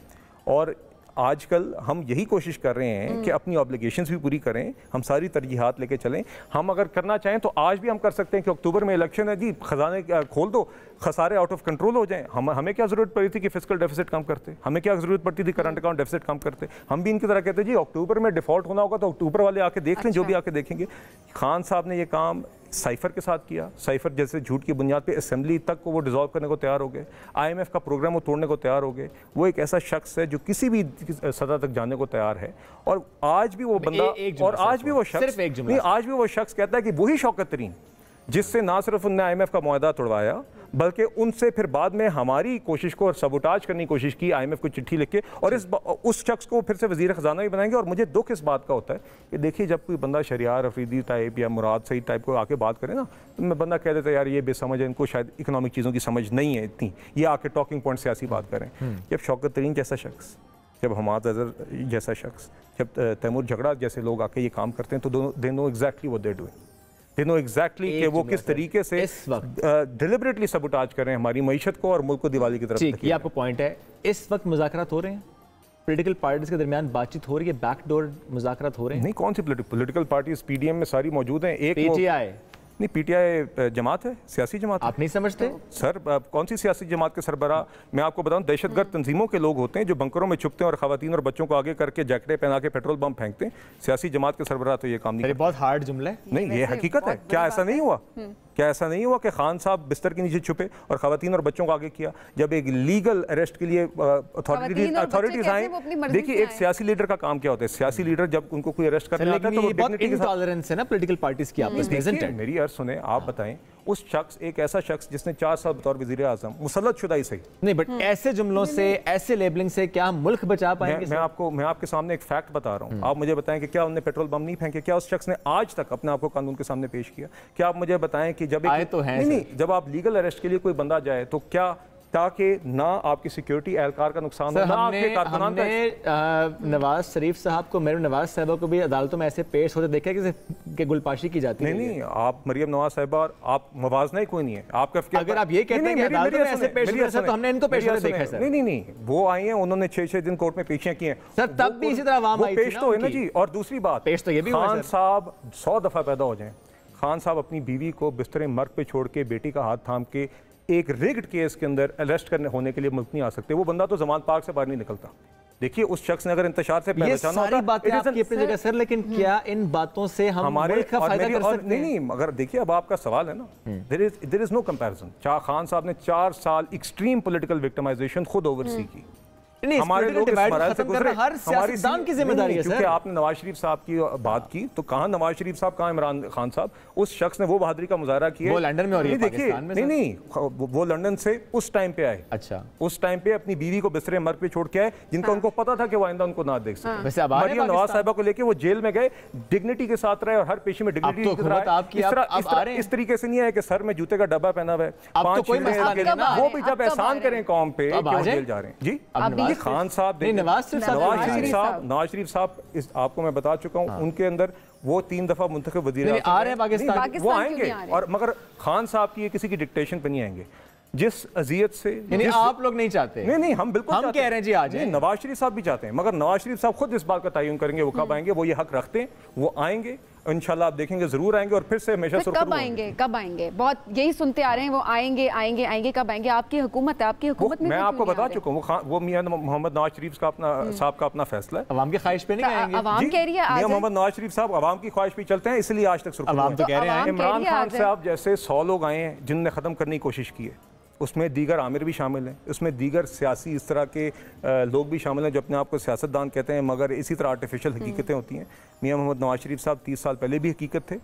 और आजकल हम यही कोशिश कर रहे हैं कि अपनी ऑब्लिगेशंस भी पूरी करें, हम सारी तरजीहात लेके चलें। हम अगर करना चाहें तो आज भी हम कर सकते हैं कि अक्टूबर में इलेक्शन है जी, खजाने खोल दो, खसारे आउट ऑफ कंट्रोल हो जाएं। हमें क्या ज़रूरत पड़ी थी कि फिस्कल डेफिसिट कम करते, हमें क्या ज़रूरत पड़ती थी करंट अकाउंट डेफिसिट कम करते। हम भी इनकी तरह कहते जी अक्टूबर में डिफॉल्ट होना होगा तो अक्टूबर वाले आके देख लें, जो भी आके देखेंगे। खान साहब ने ये काम साइफर के साथ किया, साइफर जैसे झूठ की बुनियाद पे असेंबली तक को वो डिसॉल्व करने को तैयार हो गए, IMF का प्रोग्राम वो तोड़ने को तैयार हो गए। वो एक ऐसा शख्स है जो किसी भी सतह तक जाने को तैयार है, और आज भी वो बंदा, और आज भी वो शख्स नहीं, आज भी वो शख्स कहता है कि वही शौकत तरीन जिससे ना सिर्फ उनने IMF का मुआहदा तोड़वाया, बल्कि उनसे फिर बाद में हमारी कोशिश को सबोटाज करने की कोशिश की, IMF को चिट्ठी लिख के, और उस शख्स को फिर से वजीर खजाना भी बनाएंगे। और मुझे दुख इस बात का होता है कि देखिए जब कोई बंदा शरियार अफरीदी टाइप या मुराद सईद टाइप को आके बात करे ना, तो मैं बंदा कह देता है यार ये बेसमझ है, इनको शायद इकोनॉमिक चीज़ों की समझ नहीं है इतनी, ये आके टॉकिंग पॉइंट सियासी बात करें। जब शौकत तरीन जैसा शख्स, जब हमाद अजहर जैसा शख्स, जब तैमूर झगड़ा जैसे लोग आके ये काम करते हैं तो they know exactly what they are doing, they know exactly कि वो किस तरीके से डिलिबरेटली सबोटाज कर रहे हैं हमारी मईशत को और मुल्क को दिवाली की तरफ। ये आपको पॉइंट है। इस वक्त मुज़ाकरात हो रहे हैं, पॉलिटिकल पार्टीज के दरमियान बातचीत हो रही है, बैकडोर मुज़ाकरात हो रहे हैं? नहीं, कौन सी पॉलिटिकल पार्टीज PDM में सारी मौजूद हैं। एक PTI नहीं, PTI जमात है, सियासी जमात। आप नहीं समझते सर? कौन सी सियासी जमात के सरबराह? मैं आपको बताऊं, दहशतगर्द तंजीमों के लोग होते हैं जो बंकरों में छुपते हैं और खवातीन और बच्चों को आगे करके जैकेटें पहना के पेट्रोल बम फेंकते हैं। सियासी जमात के सरबराह तो ये काम नहीं करते। बहुत हार्ड जुमला है। नहीं, ये हकीकत है। क्या ऐसा नहीं हुआ? क्या ऐसा नहीं हुआ कि खान साहब बिस्तर के नीचे छुपे और खवातीन और बच्चों को आगे किया? जब एक लीगल अरेस्ट के लिए अथॉरिटीज आए, देखिए एक सियासी लीडर का काम क्या होता है। सियासी लीडर जब उनको कोई अरेस्ट करने आता है तो डिग्निटी के साथ टॉलरेंस है ना पॉलिटिकल पार्टीज की आपस में। मेरी अर्ज सुने, आप बताएं उस शख्स, एक ऐसा शख्स जिसने 4 साल बतौर वज़ीर आज़म मुसल्लत शुदा ही सही नहीं, बट ऐसे जुमलों से, ऐसे लेबलिंग से क्या मुल्क बचा पाएंगे? मैं आपके सामने एक फैक्ट बता रहा हूँ, आप मुझे बताएं कि क्या उन्होंने पेट्रोल बम नहीं फेंके? क्या उस शख्स ने आज तक अपने आप को कानून के सामने पेश किया? क्या आप मुझे बताएं कि जब जब आप लीगल अरेस्ट के लिए कोई बंदा जाए तो क्या, ताकि ना आपकी सिक्योरिटी एहलकार का नुकसान हो, ना आपके कारकुनान का। हमने नवाज शरीफ साहब को, मरियम नवाज साहिबा को भी अदालतों में ऐसे पेश होते देखा कि गुलपाशी की जाती है। नहीं, आप मरियम नवाज साहिबा, आप मवाजना ही कोई नहीं है आपका। अगर आप ये कहते हैं कि अदालतों में ऐसे पेश होते तो हमने इनको पेश होते देखा है सर। नहीं, वो आई हैं, उन्होंने 6-6 दिन कोर्ट में पेशियां की हैं सर, तब भी इसी तरह आवाम आई थी पेश तो है ना जी। और दूसरी बात, पेश तो ये भी, खान साहब 100 दफा पैदा हो जाएं, खान साहब अपनी बीवी को बिस्तरे मर्ग पे छोड़ के बेटी का हाथ थाम के एक रिग्ड केस के अंदर अरेस्ट करने होने के लिए मुल्क नहीं आ सकते। वो बंदा तो जमान पार्क से बाहर नहीं निकलता। देखिए उस शख्स ने अगर इंतशार से ये सारी बातें आपकी अपनी जगह सर, लेकिन क्या इन बातों से हम हमारे का फायदा कर सकते हैं? नहीं, मगर देखिए अब आपका सवाल है ना, there is no comparison. Khan साहब ने 4 साल एक्सट्रीम पॉलिटिकल विक्टिमाइजेशन खुद ओवरसी की, हमारे लोग इस मराहल से गुजरे, हर सियासतदान की जिम्मेदारी है। क्योंकि आपने नवाज शरीफ साहब की बात की, तो कहाँ नवाज शरीफ साहब, कहाँ इमरान खान साहब? उस शख्स ने वो बहादुरी का मुजाहरा किया, वो लंदन में हो रही है, पाकिस्तान में? नहीं, वो लंदन से उस टाइम पे आए। अच्छा, उस टाइम पे अपनी बीवी को बिस्तरे मर्ग पे छोड़ के आए, जिनका उनको पता था कि वो आइंदा उनको ना देख सके। वैसे अब मरियम नवाज साहिबा को लेके वो जेल में गए, डिग्निटी के साथ रहे और हर पेशी में डिग्निटी के साथ। इस तरीके से नहीं है कि सर में जूते का डब्बा पहना हुआ है, वो भी जब एहसान करें कौम पे जेल जा रहे हैं। जी खान साहब, नवाज शरीफ साहब, आपको मैं बता चुका हूँ, उनके अंदर वो 3 दफा मुंतखब वज़ीर आ रहे हैं पाकिस्तान, वो आएंगे। और मगर खान साहब की किसी की डिक्टेशन पे नहीं आएंगे। जिस अजियत से आप लोग नहीं चाहते? नहीं, हम बिल्कुल हम कह रहे हैं जी आ जाए। नवाज शरीफ साहब भी चाहते हैं, मगर नवाज शरीफ साहब खुद इस बात का तयन करेंगे वो कब आएंगे। वो ये हक रखते हैं, वो आएंगे इंशाल्लाह, आप देखेंगे जरूर आएंगे। और फिर से हमेशा कब आएंगे बहुत यही सुनते आ रहे हैं, वो आएंगे कब आएंगे? आपकी हुकूमत है, आपकी हुकूमत में मैं आपको बता चुका हूँ, वो मियां मोहम्मद नवाज शरीफ का साहब का अपना फैसला है। अवाम की ख्वाहिश पे नहीं आएंगे। अवाम कह रही है मियां मोहम्मद नवाज शरीफ साहब अवाम की ख्वाहिश पे चलते हैं, इसलिए आज तक अवाम तो कह रहे हैं। इमरान खान साहब जैसे 100 लोग आए हैं जिनने खत्म करने की कोशिश की है, उसमें दीगर आमिर भी शामिल हैं, उसमें दीगर सियासी इस तरह के लोग भी शामिल हैं जो अपने आप को सियासतदान कहते हैं, मगर इसी तरह आर्टिफिशियल हकीकतें होती हैं। मियां मोहम्मद नवाज शरीफ साहब 30 साल पहले भी हकीकत थे,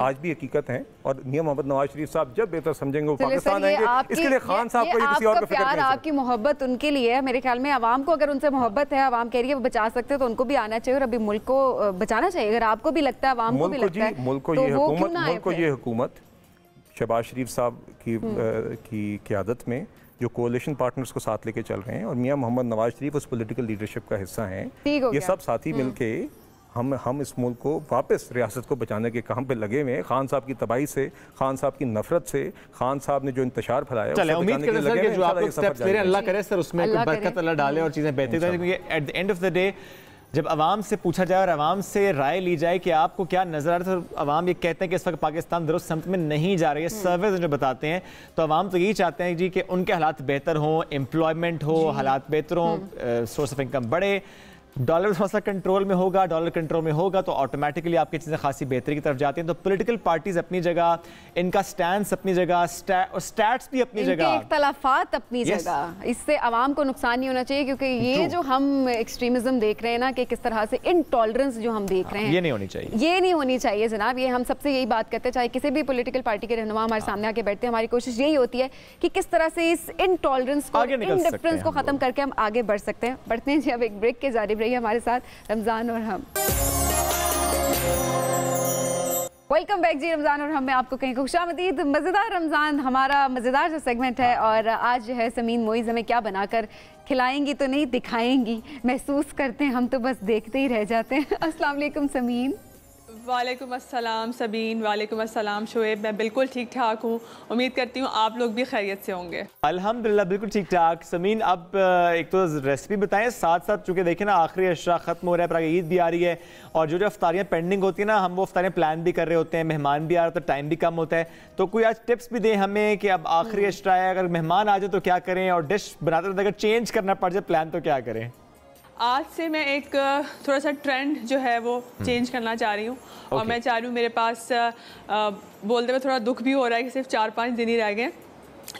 आज भी हकीकत हैं। और मियां मोहम्मद नवाज शरीफ साहब जब बेहतर समझेंगे वो पाकिस्तान आएंगे। इसके लिए खान साहब को किसी और को फिक्र नहीं है। आपकी मोहब्बत उनके लिए है, मेरे ख्याल में आवाम को अगर उनसे मोहब्बत है, आवाम कह रही है वो बचा सकते हैं, तो उनको भी आना चाहिए और अभी मुल्क को बचाना चाहिए। अगर आपको भी लगता है, आवाम को भी लगता है, मुल्क को ये हुकूमत शहबाज शरीफ साहब की क़यादत में जो कोalition पार्टनर्स को साथ लेके चल रहे हैं, और मियां मोहम्मद नवाज शरीफ उस पॉलिटिकल लीडरशिप का हिस्सा हैं, ये सब साथी मिलके हम इस मुल्क को वापस रियासत को बचाने के काम पे लगे हुए हैं। खान साहब की तबाही से, खान साहब की नफरत से, खान साहब ने जो इंतशार फैलाया, उम्मीद करते हैं कि जो आप लोग स्टेप्स ले रहे हैं, अल्लाह करे सर उसमें कोई बरकत अल्लाह डाले और चीज़ें बेहतर हो, क्योंकि at the end of the day जब आवाम से पूछा जाए और आवाम से राय ली जाए कि आपको क्या नजर आ रहा है, तो आवाम ये कहते हैं कि इस वक्त पाकिस्तान दुरुस्त समत में नहीं जा रही है। सर्वेज जो बताते हैं तो आवाम तो यही चाहते हैं जी कि उनके हालात बेहतर हों, एम्प्लॉयमेंट हो, हालात बेहतर हों, सोर्स ऑफ इनकम बढ़े, डॉलर थोड़ा सा कंट्रोल में होगा, डॉलर कंट्रोल में होगा तो ऑटोमेटिकली आपकी चीज़ें खासी बेहतरी की तरफ जाती हैं। तो पॉलिटिकल पार्टीज अपनी जगह, इनका स्टैंड अपनी जगह, और स्टैट्स भी अपनी जगह, इख्तलाफात अपनी जगह, इससे आवाम को नुकसान नहीं होना चाहिए। क्योंकि ये जो हम एक्सट्रीमिज्म देख रहे हैं ना, कि किस तरह से इनटॉलरेंस जो हम देख रहे हैं, ये नहीं होनी चाहिए, ये नहीं होनी चाहिए जनाब। ये हम सबसे यही बात करते हैं, चाहे किसी भी पॉलिटिकल पार्टी के रहनुमा हमारे सामने आके बैठते हैं, हमारी कोशिश यही होती है कि किस तरह से इस इनटॉलरेंस को, इंडिफरेंस को खत्म करके हम आगे बढ़ सकते हैं। बढ़ते हैं जी, अब एक ब्रेक के जारी रहिए हमारे साथ, रमजान और हम। वेलकम बैक जी, रमजान और हम में आपको कहीं खुशामदीद। मज़ेदार रमजान हमारा मज़ेदार जो सेगमेंट है, और आज जो है समीन मोइज़ हमें क्या बनाकर खिलाएंगी तो नहीं दिखाएंगी, महसूस करते हैं हम, तो बस देखते ही रह जाते हैं। अस्सलाम वालेकुम समीन। वालेकुम अस्सलाम सबीन, वालेकुम अस्सलाम शुएब। मैं बिल्कुल ठीक ठाक हूँ, उम्मीद करती हूँ आप लोग भी खैरियत से होंगे। अल्हम्दुलिल्लाह बिल्कुल ठीक ठाक। समीन, अब एक तो रेसिपी बताएं, साथ साथ चूँकि देखें ना आखिरी अशरा ख़त्म हो रहा है, पर आगे ईद भी आ रही है, और जो अफ्तारियाँ पेंडिंग होती है ना, हम वो अफ्तारियाँ प्लान भी कर रहे होते हैं, मेहमान भी आ रहा है तो टाइम भी कम होता है। तो कोई आज टिप्स भी दें हमें कि अब आखिरी अशरा है, अगर मेहमान आ जाए तो क्या करें, और डिश बनाते वक्त अगर चेंज करना पड़ जाए प्लान तो क्या करें? आज से मैं एक थोड़ा सा ट्रेंड जो है वो चेंज करना चाह रही हूँ, और मैं चाह रही हूँ, मेरे पास बोलते हुए थोड़ा दुख भी हो रहा है कि सिर्फ 4-5 दिन ही रह गए,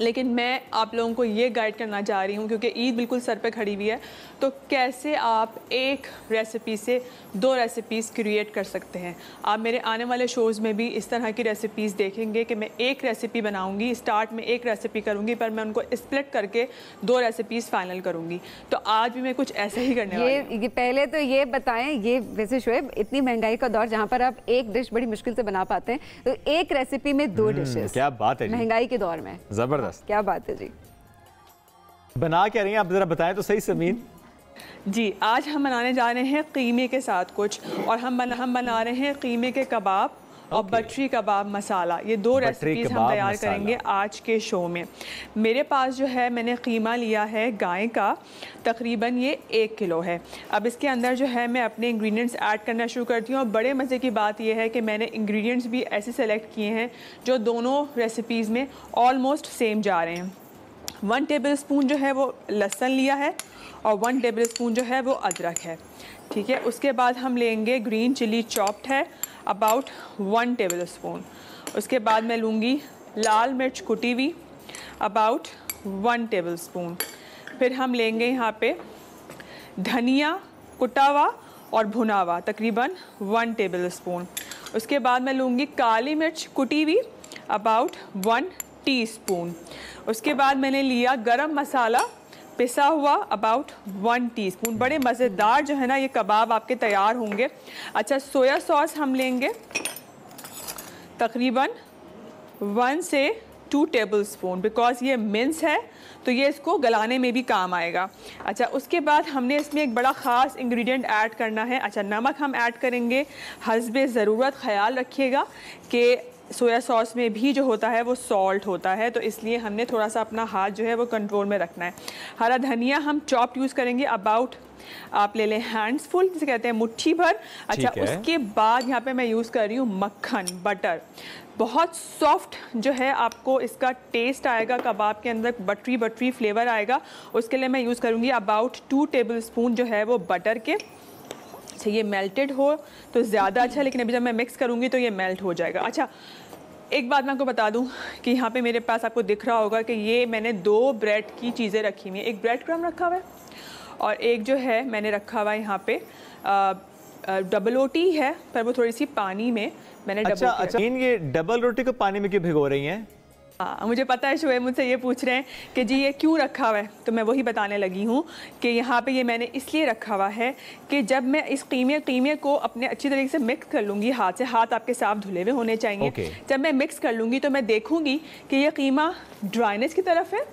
लेकिन मैं आप लोगों को ये गाइड करना चाह रही हूँ, क्योंकि ईद बिल्कुल सर पे खड़ी हुई है, तो कैसे आप एक रेसिपी से 2 रेसिपीज़ क्रिएट कर सकते हैं। आप मेरे आने वाले शोज़ में भी इस तरह की रेसिपीज़ देखेंगे कि मैं एक रेसिपी बनाऊंगी, स्टार्ट में एक रेसिपी करूंगी, पर मैं उनको स्प्लिट करके 2 रेसिपीज़ फाइनल करूंगी। तो आज भी मैं कुछ ऐसा ही करने वाली हूं। पहले तो ये बताएं, ये वैसे शुएब, इतनी महंगाई का दौर जहाँ पर आप एक डिश बड़ी मुश्किल से बना पाते हैं, तो एक रेसिपी में 2 डिशेस, क्या बात है, महंगाई के दौर में जबरदस्त, क्या बात है जी। बना क्या रही हैं आप, जरा बताएं तो सही समीन। जी, आज हम बनाने जा रहे हैं कीमे के साथ कुछ, और हम बना रहे हैं कीमे के कबाब और बटरी कबाब मसाला। ये 2 रेसिपीज़ हम तैयार करेंगे आज के शो में। मेरे पास जो है, मैंने कीमा लिया है गाय का, तकरीबन ये 1 किलो है। अब इसके अंदर जो है मैं अपने इंग्रेडिएंट्स ऐड करना शुरू करती हूँ, और बड़े मज़े की बात यह है कि मैंने इंग्रेडिएंट्स भी ऐसे सेलेक्ट किए हैं जो दोनों रेसिपीज़ में ऑलमोस्ट सेम जा रहे हैं। 1 टेबल स्पून जो है वो लहसुन लिया है, और 1 टेबल स्पून जो है वो अदरक है, ठीक है। उसके बाद हम लेंगे ग्रीन चिली चॉप्ड है, अबाउट 1 टेबल स्पून। उसके बाद मैं लूँगी लाल मिर्च कुटी हुई, अबाउट 1 टेबल स्पून। फिर हम लेंगे यहाँ पे धनिया कुटा हुआ और भुना हुआ तकरीबन 1 टेबल स्पून। उसके बाद मैं लूँगी काली मिर्च कुटी हुई अबाउट 1 टीस्पून। उसके बाद मैंने लिया गरम मसाला पिसा हुआ अबाउट 1 टीस्पून। बड़े मज़ेदार जो है ना ये कबाब आपके तैयार होंगे। अच्छा, सोया सॉस हम लेंगे तकरीबन 1 से 2 टेबल स्पून, बिकॉज़ ये मिन्स है तो ये इसको गलाने में भी काम आएगा। अच्छा, उसके बाद हमने इसमें एक बड़ा ख़ास इंग्रेडिएंट ऐड करना है। अच्छा, नमक हम ऐड करेंगे हस्बे ज़रूरत। ख़याल रखिएगा कि सोया सॉस में भी जो होता है वो सॉल्ट होता है, तो इसलिए हमने थोड़ा सा अपना हाथ जो है वो कंट्रोल में रखना है। हरा धनिया हम चॉप यूज़ करेंगे अबाउट, आप ले लें हैंड्स फुल जिसे कहते हैं मुट्ठी भर। अच्छा, उसके बाद यहाँ पे मैं यूज़ कर रही हूँ मक्खन, बटर। बहुत सॉफ्ट जो है आपको इसका टेस्ट आएगा, कबाब के अंदर बटरी बटरी फ्लेवर आएगा। उसके लिए मैं यूज़ करूँगी अबाउट 2 टेबल स्पून जो है वो बटर के। अच्छा, ये मेल्टेड हो तो ज़्यादा अच्छा, लेकिन अभी जब मैं मिक्स करूँगी तो ये मेल्ट हो जाएगा। अच्छा, एक बात मैं आपको बता दूं कि यहाँ पे मेरे पास आपको दिख रहा होगा कि ये मैंने 2 ब्रेड की चीज़ें रखी हुई हैं। एक ब्रेड क्रम्ब रखा हुआ है और एक जो है मैंने रखा हुआ है यहाँ पे डबल रोटी है, पर वो थोड़ी सी पानी में मैंने अच्छा, ये डबल रोटी को पानी में क्यों भिगो रही हैं? हाँ, मुझे पता है शुएब मुझसे ये पूछ रहे हैं कि जी ये क्यों रखा हुआ है, तो मैं वही बताने लगी हूँ कि यहाँ पे ये मैंने इसलिए रखा हुआ है कि जब मैं इस कीमे को अपने अच्छी तरीके से मिक्स कर लूँगी हाथ से, हाथ आपके साफ धुले हुए होने चाहिए। जब मैं मिक्स कर लूँगी तो मैं देखूँगी कि ये कीमा ड्राइनेस की तरफ है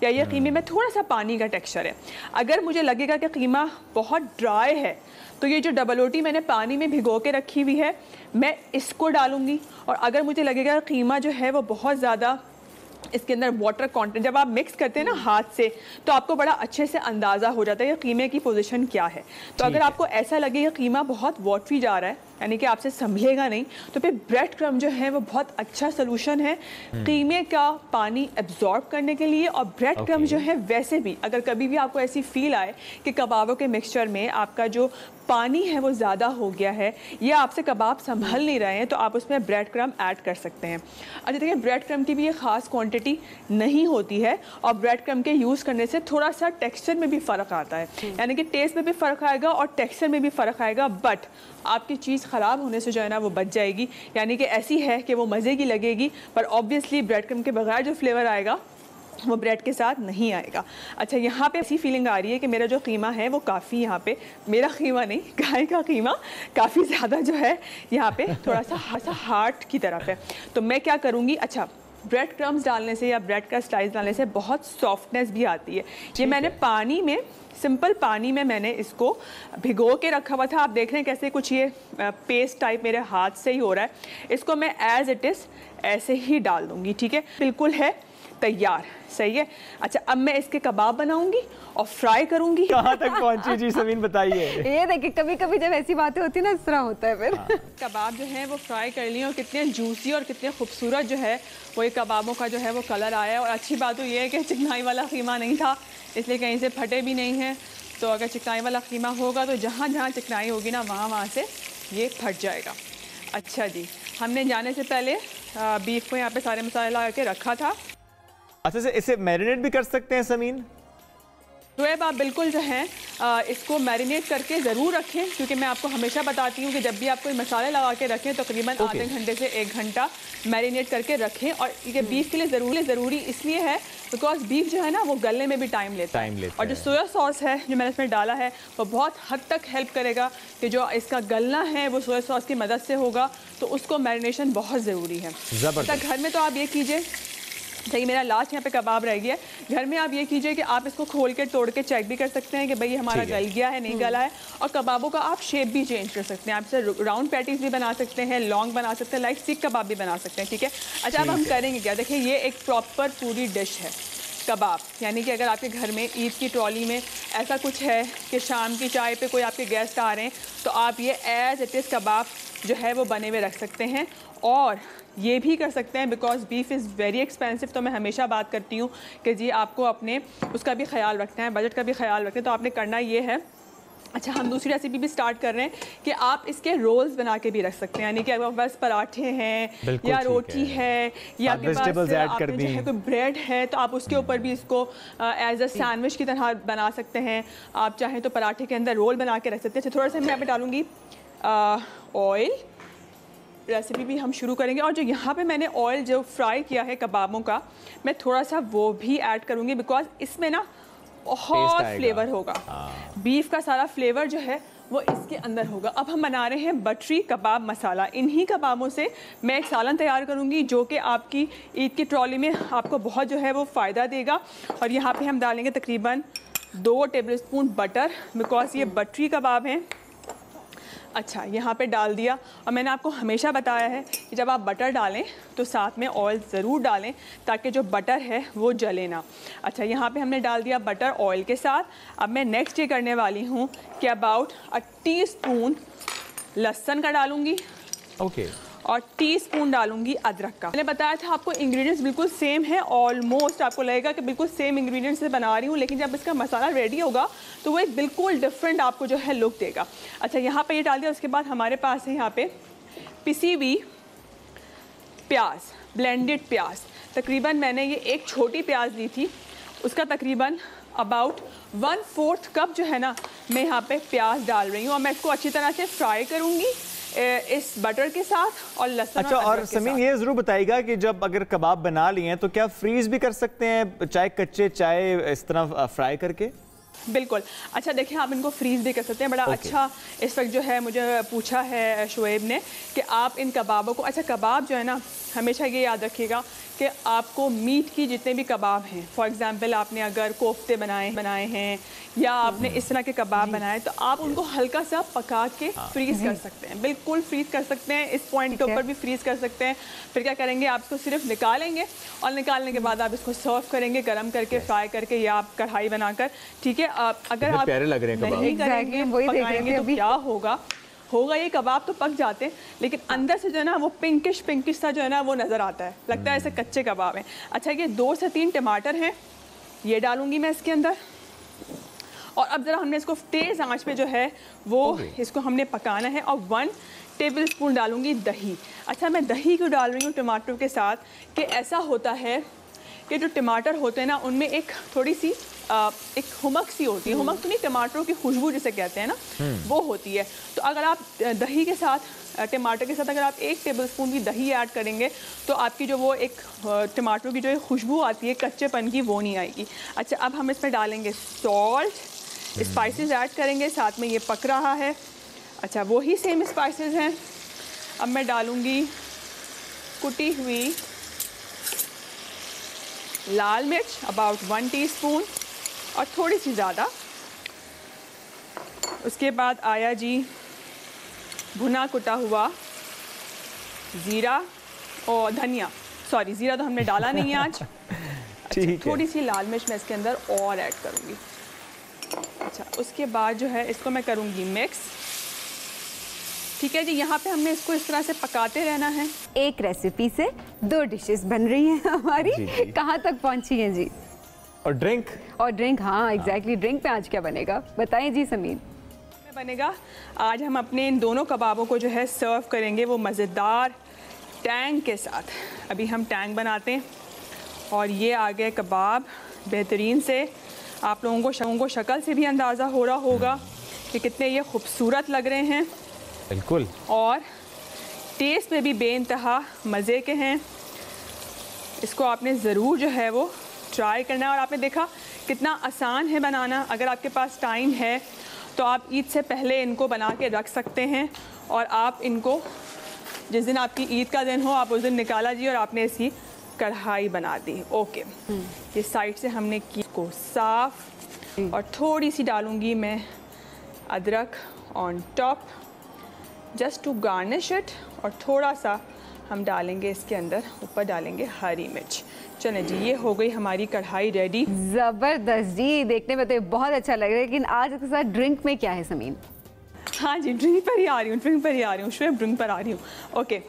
या ये कीमे में थोड़ा सा पानी का टेक्स्चर है। अगर मुझे लगेगा कि कीमा बहुत ड्राई है तो ये जो डबल रोटी मैंने पानी में भिगो के रखी हुई है मैं इसको डालूँगी। और अगर मुझे लगेगा कीमा जो है वो बहुत ज़्यादा इसके अंदर वाटर कंटेंट, जब आप मिक्स करते हैं ना हाथ से तो आपको बड़ा अच्छे से अंदाज़ा हो जाता है कि कीमे की पोजीशन क्या है। तो अगर आपको ऐसा लगे कि कीमा बहुत वाटरी जा रहा है, यानी कि आपसे संभलेगा नहीं, तो फिर ब्रेड क्रम्ब जो है वो बहुत अच्छा सोल्यूशन है कीमे का पानी एब्जॉर्ब करने के लिए। और ब्रेड क्रम्ब जो है वैसे भी अगर कभी भी आपको ऐसी फील आए कि कबाबों के मिक्सचर में आपका जो पानी है वो ज़्यादा हो गया है या आपसे कबाब संभल नहीं रहे हैं, तो आप उसमें ब्रेड क्रम्ब ऐड कर सकते हैं। अच्छा, देखिए ब्रेड क्रम्ब की भी ये ख़ास क्वांटिटी नहीं होती है और ब्रेड क्रम्ब के यूज़ करने से थोड़ा सा टेक्सचर में भी फ़र्क आता है, यानी कि टेस्ट में भी फ़र्क आएगा और टेक्सचर में भी फ़र्क आएगा, बट आपकी चीज़ ख़राब होने से जो है ना वो बच जाएगी। यानी कि ऐसी है कि वो मज़े की लगेगी, पर ऑब्वियसली ब्रेड क्रम्ब के बगैर जो फ्लेवर आएगा वो ब्रेड के साथ नहीं आएगा। अच्छा, यहाँ पे ऐसी फीलिंग आ रही है कि मेरा जो कीमा है वो काफ़ी, यहाँ पे मेरा कीमा नहीं गाय का कीमा काफ़ी ज़्यादा जो है यहाँ पे थोड़ा सा हार्ड की तरफ है। तो मैं क्या करूँगी, अच्छा ब्रेड क्रम्स डालने से या ब्रेड का स्लाइस डालने से बहुत सॉफ्टनेस भी आती है। ये मैंने पानी में, सिंपल पानी में मैंने इसको भिगो के रखा हुआ था। आप देख रहे हैं कैसे कुछ ये पेस्ट टाइप मेरे हाथ से ही हो रहा है। इसको मैं एज इट इज़ ऐसे ही डाल दूँगी, ठीक है, बिल्कुल है तैयार, सही है। अच्छा, अब मैं इसके कबाब बनाऊंगी और फ्राई करूंगी। कहाँ तक पहुंची जी समीन, बताइए। ये देखिए कभी कभी जब ऐसी बातें होती है ना इस तरह होता है फिर। कबाब जो है वो फ्राई कर लिए और कितने जूसी और कितने खूबसूरत जो है वो ये कबाबों का जो है वो कलर आया है। और अच्छी बात तो ये है कि चिकनाई वाला कीमा नहीं था, इसलिए कहीं से फटे भी नहीं है। तो अगर चिकनाई वाला कीमा होगा तो जहाँ जहाँ चिकनाई होगी ना वहाँ से ये फट जाएगा। अच्छा जी, हमने जाने से पहले बीफ को यहाँ पे सारे मसाले लगा के रखा था। अच्छा से इसे मैरिनेट भी कर सकते हैं समीन? शुएब आप बिल्कुल जो है इसको मैरिनेट करके ज़रूर रखें, क्योंकि मैं आपको हमेशा बताती हूँ कि जब भी आप कोई मसाले लगा के रखें तो तकरीबन आधे घंटे से 1 घंटा मैरिनेट करके रखें। और ये बीफ के लिए ज़रूरी इसलिए है बिकॉज बीफ जो है ना वो गलने में भी टाइम लेता है। और जो सोया सॉस है जो मैंने इसमें डाला है वो बहुत हद तक हेल्प करेगा कि जो इसका गलना है वो सोया सॉस की मदद से होगा, तो उसको मैरिनेशन बहुत ज़रूरी है। घर में तो आप ये कीजिए, सही मेरा लास्ट यहाँ पे कबाब रह गया है। घर में आप ये कीजिए कि आप इसको खोल के तोड़ के चेक भी कर सकते हैं कि भाई हमारा गल गया है नहीं गला है। और कबाबों का आप शेप भी चेंज कर सकते हैं, आप इसे राउंड पैटीज भी बना सकते हैं, लॉन्ग बना सकते हैं, लाइक सीख कबाब भी बना सकते हैं, ठीक है। अच्छा, अब हम करेंगे क्या, देखिए ये एक प्रॉपर पूरी डिश है कबाब। यानी कि अगर आपके घर में ईद की ट्रॉली में ऐसा कुछ है कि शाम की चाय पे कोई आपके गेस्ट आ रहे हैं तो आप ये एज इट इज़ कबाब जो है वो बने हुए रख सकते हैं। और ये भी कर सकते हैं because beef is very expensive. तो मैं हमेशा बात करती हूँ कि जी आपको अपने उसका भी ख्याल रखना है, बजट का भी ख्याल रखना है। तो आपने करना ये है अच्छा, हम दूसरी रेसिपी भी स्टार्ट कर रहे हैं कि आप इसके रोल्स बना के भी रख सकते हैं, यानी कि आपके पास पराठे हैं या रोटी है या आपके पास आपने जो है कोई ब्रेड है तो आप उसके ऊपर भी इसको एज अ सैंडविच की तरह बना सकते हैं। आप चाहें तो पराठे के अंदर रोल बना के रख सकते हैं। अच्छा, थोड़ा सा मैं यहाँ पे डालूंगी ऑयल। रेसिपी भी हम शुरू करेंगे और जो यहाँ पे मैंने ऑयल जो फ्राई किया है कबाबों का, मैं थोड़ा सा वो भी ऐड करूँगी बिकॉज इसमें ना बहुत फ्लेवर होगा। बीफ का सारा फ्लेवर जो है वो इसके अंदर होगा। अब हम बना रहे हैं बटरी कबाब मसाला। इन्हीं कबाबों से मैं एक सालन तैयार करूंगी जो कि आपकी ईद की ट्रॉली में आपको बहुत जो है वो फ़ायदा देगा। और यहाँ पे हम डालेंगे तकरीबन 2 टेबलस्पून बटर बिकॉज ये बटरी कबाब हैं। अच्छा, यहाँ पे डाल दिया। और मैंने आपको हमेशा बताया है कि जब आप बटर डालें तो साथ में ऑयल ज़रूर डालें ताकि जो बटर है वो जले ना। अच्छा, यहाँ पे हमने डाल दिया बटर ऑयल के साथ। अब मैं नेक्स्ट ये करने वाली हूँ कि अबाउट 1 टीस्पून लहसुन का डालूँगी। ओके। और टीस्पून डालूंगी अदरक का। मैंने बताया था आपको इंग्रेडिएंट्स बिल्कुल सेम है, ऑलमोस्ट आपको लगेगा कि बिल्कुल सेम इंग्रेडिएंट्स से बना रही हूँ, लेकिन जब इसका मसाला रेडी होगा तो वो एक बिल्कुल डिफरेंट आपको जो है लुक देगा। अच्छा, यहाँ पे ये डाल दिया। उसके बाद हमारे पास है यहाँ पे पिसी हुई प्याज, ब्लेंडेड प्याज। तकरीबन मैंने ये एक छोटी प्याज ली थी, उसका तकरीबन अबाउट 1/4 कप जो है ना मैं यहाँ पे प्याज डाल रही हूँ। और मैं इसको अच्छी तरह से फ्राई करूँगी इस बटर के साथ और लहसुन। अच्छा, और समीन ये जरूर बताइएगा कि जब अगर कबाब बना लिए हैं तो क्या फ्रीज भी कर सकते हैं, चाहे कच्चे चाहे इस तरह फ्राई करके? बिल्कुल। अच्छा, देखिए आप इनको फ्रीज भी कर सकते हैं। बड़ा अच्छा इस वक्त जो है मुझे पूछा है शुएब ने कि आप इन कबाबों को, अच्छा कबाब जो है ना हमेशा ये याद रखिएगा कि आपको मीट की जितने भी कबाब हैं, फॉर एग्जांपल आपने अगर कोफ्ते बनाए हैं या आपने इस तरह के कबाब बनाए तो आप उनको हल्का सा पका के फ्रीज़ कर सकते हैं। बिल्कुल फ्रीज़ कर सकते हैं, इस पॉइंट के ऊपर भी फ्रीज़ कर सकते हैं। फिर क्या करेंगे, आप इसको सिर्फ निकालेंगे और निकालने के बाद आप इसको सर्व करेंगे गर्म करके, फ्राई करके या आप कढ़ाई बनाकर। ठीक है, अगर आप नहीं करेंगे पकाएंगे तो क्या होगा ये कबाब तो पक जाते हैं लेकिन अंदर से जो है ना वो पिंकिश सा जो है ना वो नज़र आता है, लगता है ऐसे कच्चे कबाब हैं। अच्छा, ये 2 से 3 टमाटर हैं, ये डालूंगी मैं इसके अंदर। और अब ज़रा हमने इसको तेज़ आंच पे जो है वो इसको हमने पकाना है। और 1 टेबलस्पून डालूंगी दही। अच्छा, मैं दही क्यों डाल रही हूँ टमाटर के साथ कि ऐसा होता है कि जो टमाटर होते हैं ना उनमें एक थोड़ी सी एक हुमक सी होती है। हुमक तो नहीं, टमाटरों की खुशबू जिसे कहते हैं ना वो होती है। तो अगर आप दही के साथ, टमाटर के साथ अगर आप 1 टेबलस्पून की दही ऐड करेंगे तो आपकी जो वो एक टमाटरों की जो एक खुशबू आती है कच्चेपन की वो नहीं आएगी। अच्छा, अब हम इसमें डालेंगे सॉल्ट, स्पाइसेस ऐड करेंगे, साथ में ये पक रहा है। अच्छा, वही सेम स्पाइसेस हैं। अब मैं डालूँगी कुटी हुई लाल मिर्च अबाउट 1 टीस्पून और थोड़ी सी ज़्यादा। उसके बाद आया जी भुना कुटा हुआ ज़ीरा और धनिया। सॉरी, ज़ीरा तो हमने डाला नहीं आज। अच्छा, थोड़ी सी लाल मिर्च मैं इसके अंदर और ऐड करूँगी। अच्छा, उसके बाद जो है इसको मैं करूँगी मिक्स। ठीक है जी, यहाँ पे हमने इसको इस तरह से पकाते रहना है। एक रेसिपी से 2 डिशेस बन रही हैं हमारी। कहाँ तक पहुँची हैं जी? और ड्रिंक, हाँ एग्जैक्टली। ड्रिंक पे आज क्या बनेगा बताएं जी समीन। बनेगा आज हम अपने इन दोनों कबाबों को जो है सर्व करेंगे वो मज़ेदार टैंग के साथ। अभी हम टैंग बनाते हैं और ये आ गए कबाब बेहतरीन से। आप लोगों को शक्ल से भी अंदाज़ा हो रहा होगा कि कितने ये खूबसूरत लग रहे हैं। बिल्कुल। और टेस्ट में भी बेइंतहा मज़े के हैं। इसको आपने ज़रूर जो है वो ट्राई करना है। और आपने देखा कितना आसान है बनाना। अगर आपके पास टाइम है तो आप ईद से पहले इनको बना के रख सकते हैं और आप इनको जिस दिन आपकी ईद का दिन हो आप उस दिन निकाला जी और आपने इसकी कढ़ाई बना दी। ओके, ये साइड से हमने की को साफ़। और थोड़ी सी डालूँगी मैं अदरक on top just to garnish it. और थोड़ा सा हम डालेंगे इसके अंदर, ऊपर डालेंगे हरी मिर्च। चलें जी, ये हो गई हमारी कढ़ाई रेडी। ज़बरदस्त जी, देखने में तो बहुत अच्छा लग रहा है। लेकिन आज इसके साथ ड्रिंक में क्या है समीन? हाँ जी, ड्रिंक पर ही आ रही हूँ शुएब, ड्रिंक पर आ रही हूँ। ओके,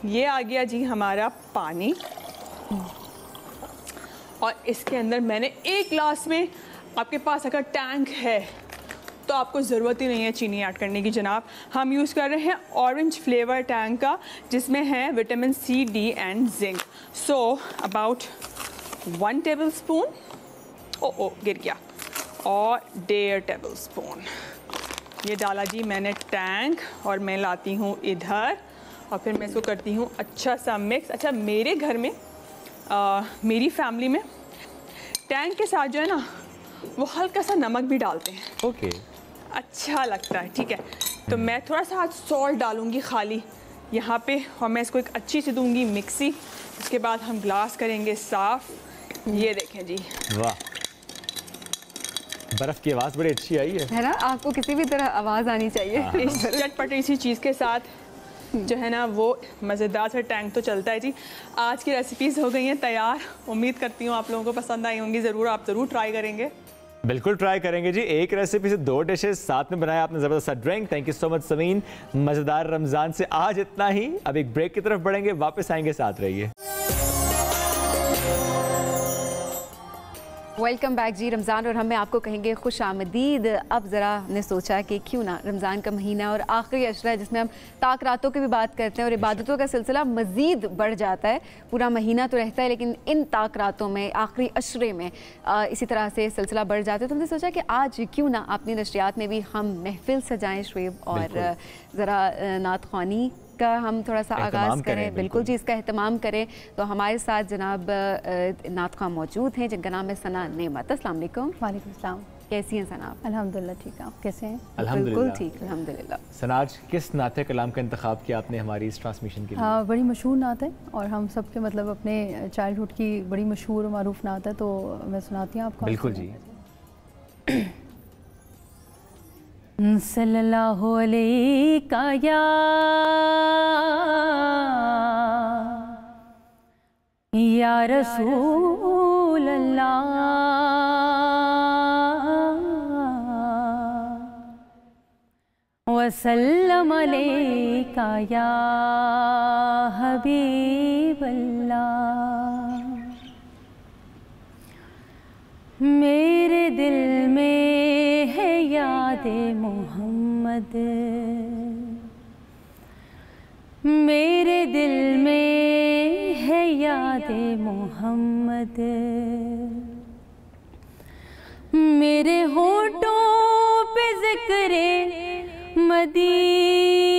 ये आ गया जी हमारा पानी। और इसके अंदर मैंने 1 गिलास में, आपके पास अगर टैंक है तो तो आपको ज़रूरत ही नहीं है चीनी ऐड करने की जनाब। हम यूज़ कर रहे हैं ऑरेंज फ्लेवर टैंग का, जिसमें है vitamin C, D and zinc. So about 1 tablespoon, ओ गिर गया, और 1.5 टेबल स्पून ये डाला जी मैंने टैंग, और मैं लाती हूँ इधर, और फिर मैं इसको करती हूँ अच्छा सा मिक्स। अच्छा, मेरे घर में मेरी फैमिली में टैंग के साथ जो है ना वो हल्का सा नमक भी डालते हैं। ओके, अच्छा लगता है। ठीक है, तो मैं थोड़ा सा आज सॉल्ट डालूंगी खाली यहाँ पे, और मैं इसको एक अच्छी सी दूंगी मिक्सी। उसके बाद हम ग्लास करेंगे साफ। ये देखें जी, वाह, बर्फ की आवाज़ बड़ी अच्छी आई है ना? आपको किसी भी तरह आवाज़ आनी चाहिए। इस चटपटी सी चीज़ के साथ जो है ना वो मज़ेदार सा टैंग तो चलता है जी। आज की रेसिपीज़ हो गई हैं तैयार। उम्मीद करती हूँ आप लोगों को पसंद आई होंगी। ज़रूर, आप ज़रूर ट्राई करेंगे। बिल्कुल ट्राई करेंगे जी। एक रेसिपी से 2 डिशेस साथ में बनाया आपने, ज़बरदस्त सा drink. Thank you so much Sameen. मज़ेदार रमज़ान से आज इतना ही। अब एक ब्रेक की तरफ बढ़ेंगे, वापस आएंगे, साथ रहिए। वेलकम बैक जी। रमज़ान और हमें आपको कहेंगे खुश आमदीद। अब ज़रा हमने सोचा कि क्यों ना रमज़ान का महीना और आखिरी अशरा है जिसमें हम ताक रातों की भी बात करते हैं और इबादतों का सिलसिला मज़ीद बढ़ जाता है। पूरा महीना तो रहता है लेकिन इन ताक रातों में, आखिरी अशरे में इसी तरह से सिलसिला बढ़ जाता है। तो हमने सोचा कि आज क्यों ना अपनी नशरियात में भी हम महफिल सजाएँ शुएब, और ज़रा नात ख़्वानी का हम थोड़ा सा आगाज़ करें। बिल्कुल जी, इसका एहतमाम करें। तो हमारे साथ जनाब नात ख़्वां मौजूद हैं जिनका नाम है सना नेमत। अस्सलाम वालेकुम। वालेकुम सलाम। कैसी हैं सना? अल्हम्दुलिल्लाह ठीक है, आप कैसे हैं? अल्हम्दुलिल्लाह बिल्कुल ठीक, अल्हम्दुलिल्लाह। सना, आज किस नाते कलाम का इंतखाब किया आपने हमारी इस ट्रांसमिशन के लिए? बड़ी मशहूर नात है और हम सब के मतलब अपने चाइल्डहुड की बड़ी मशहूर और मारूफ नात है, तो मैं सुनाती हूँ आपको। बिल्कुल जी। सल्लल्लाहु अलैका या रसूल अल्लाह, वसल्लम अलैका या हबीब अल्लाह। मेरे दिल में है याद मोहम्मद, मेरे दिल में है याद मोहम्मद, मेरे होठों पे ज़िक्रे मदीना,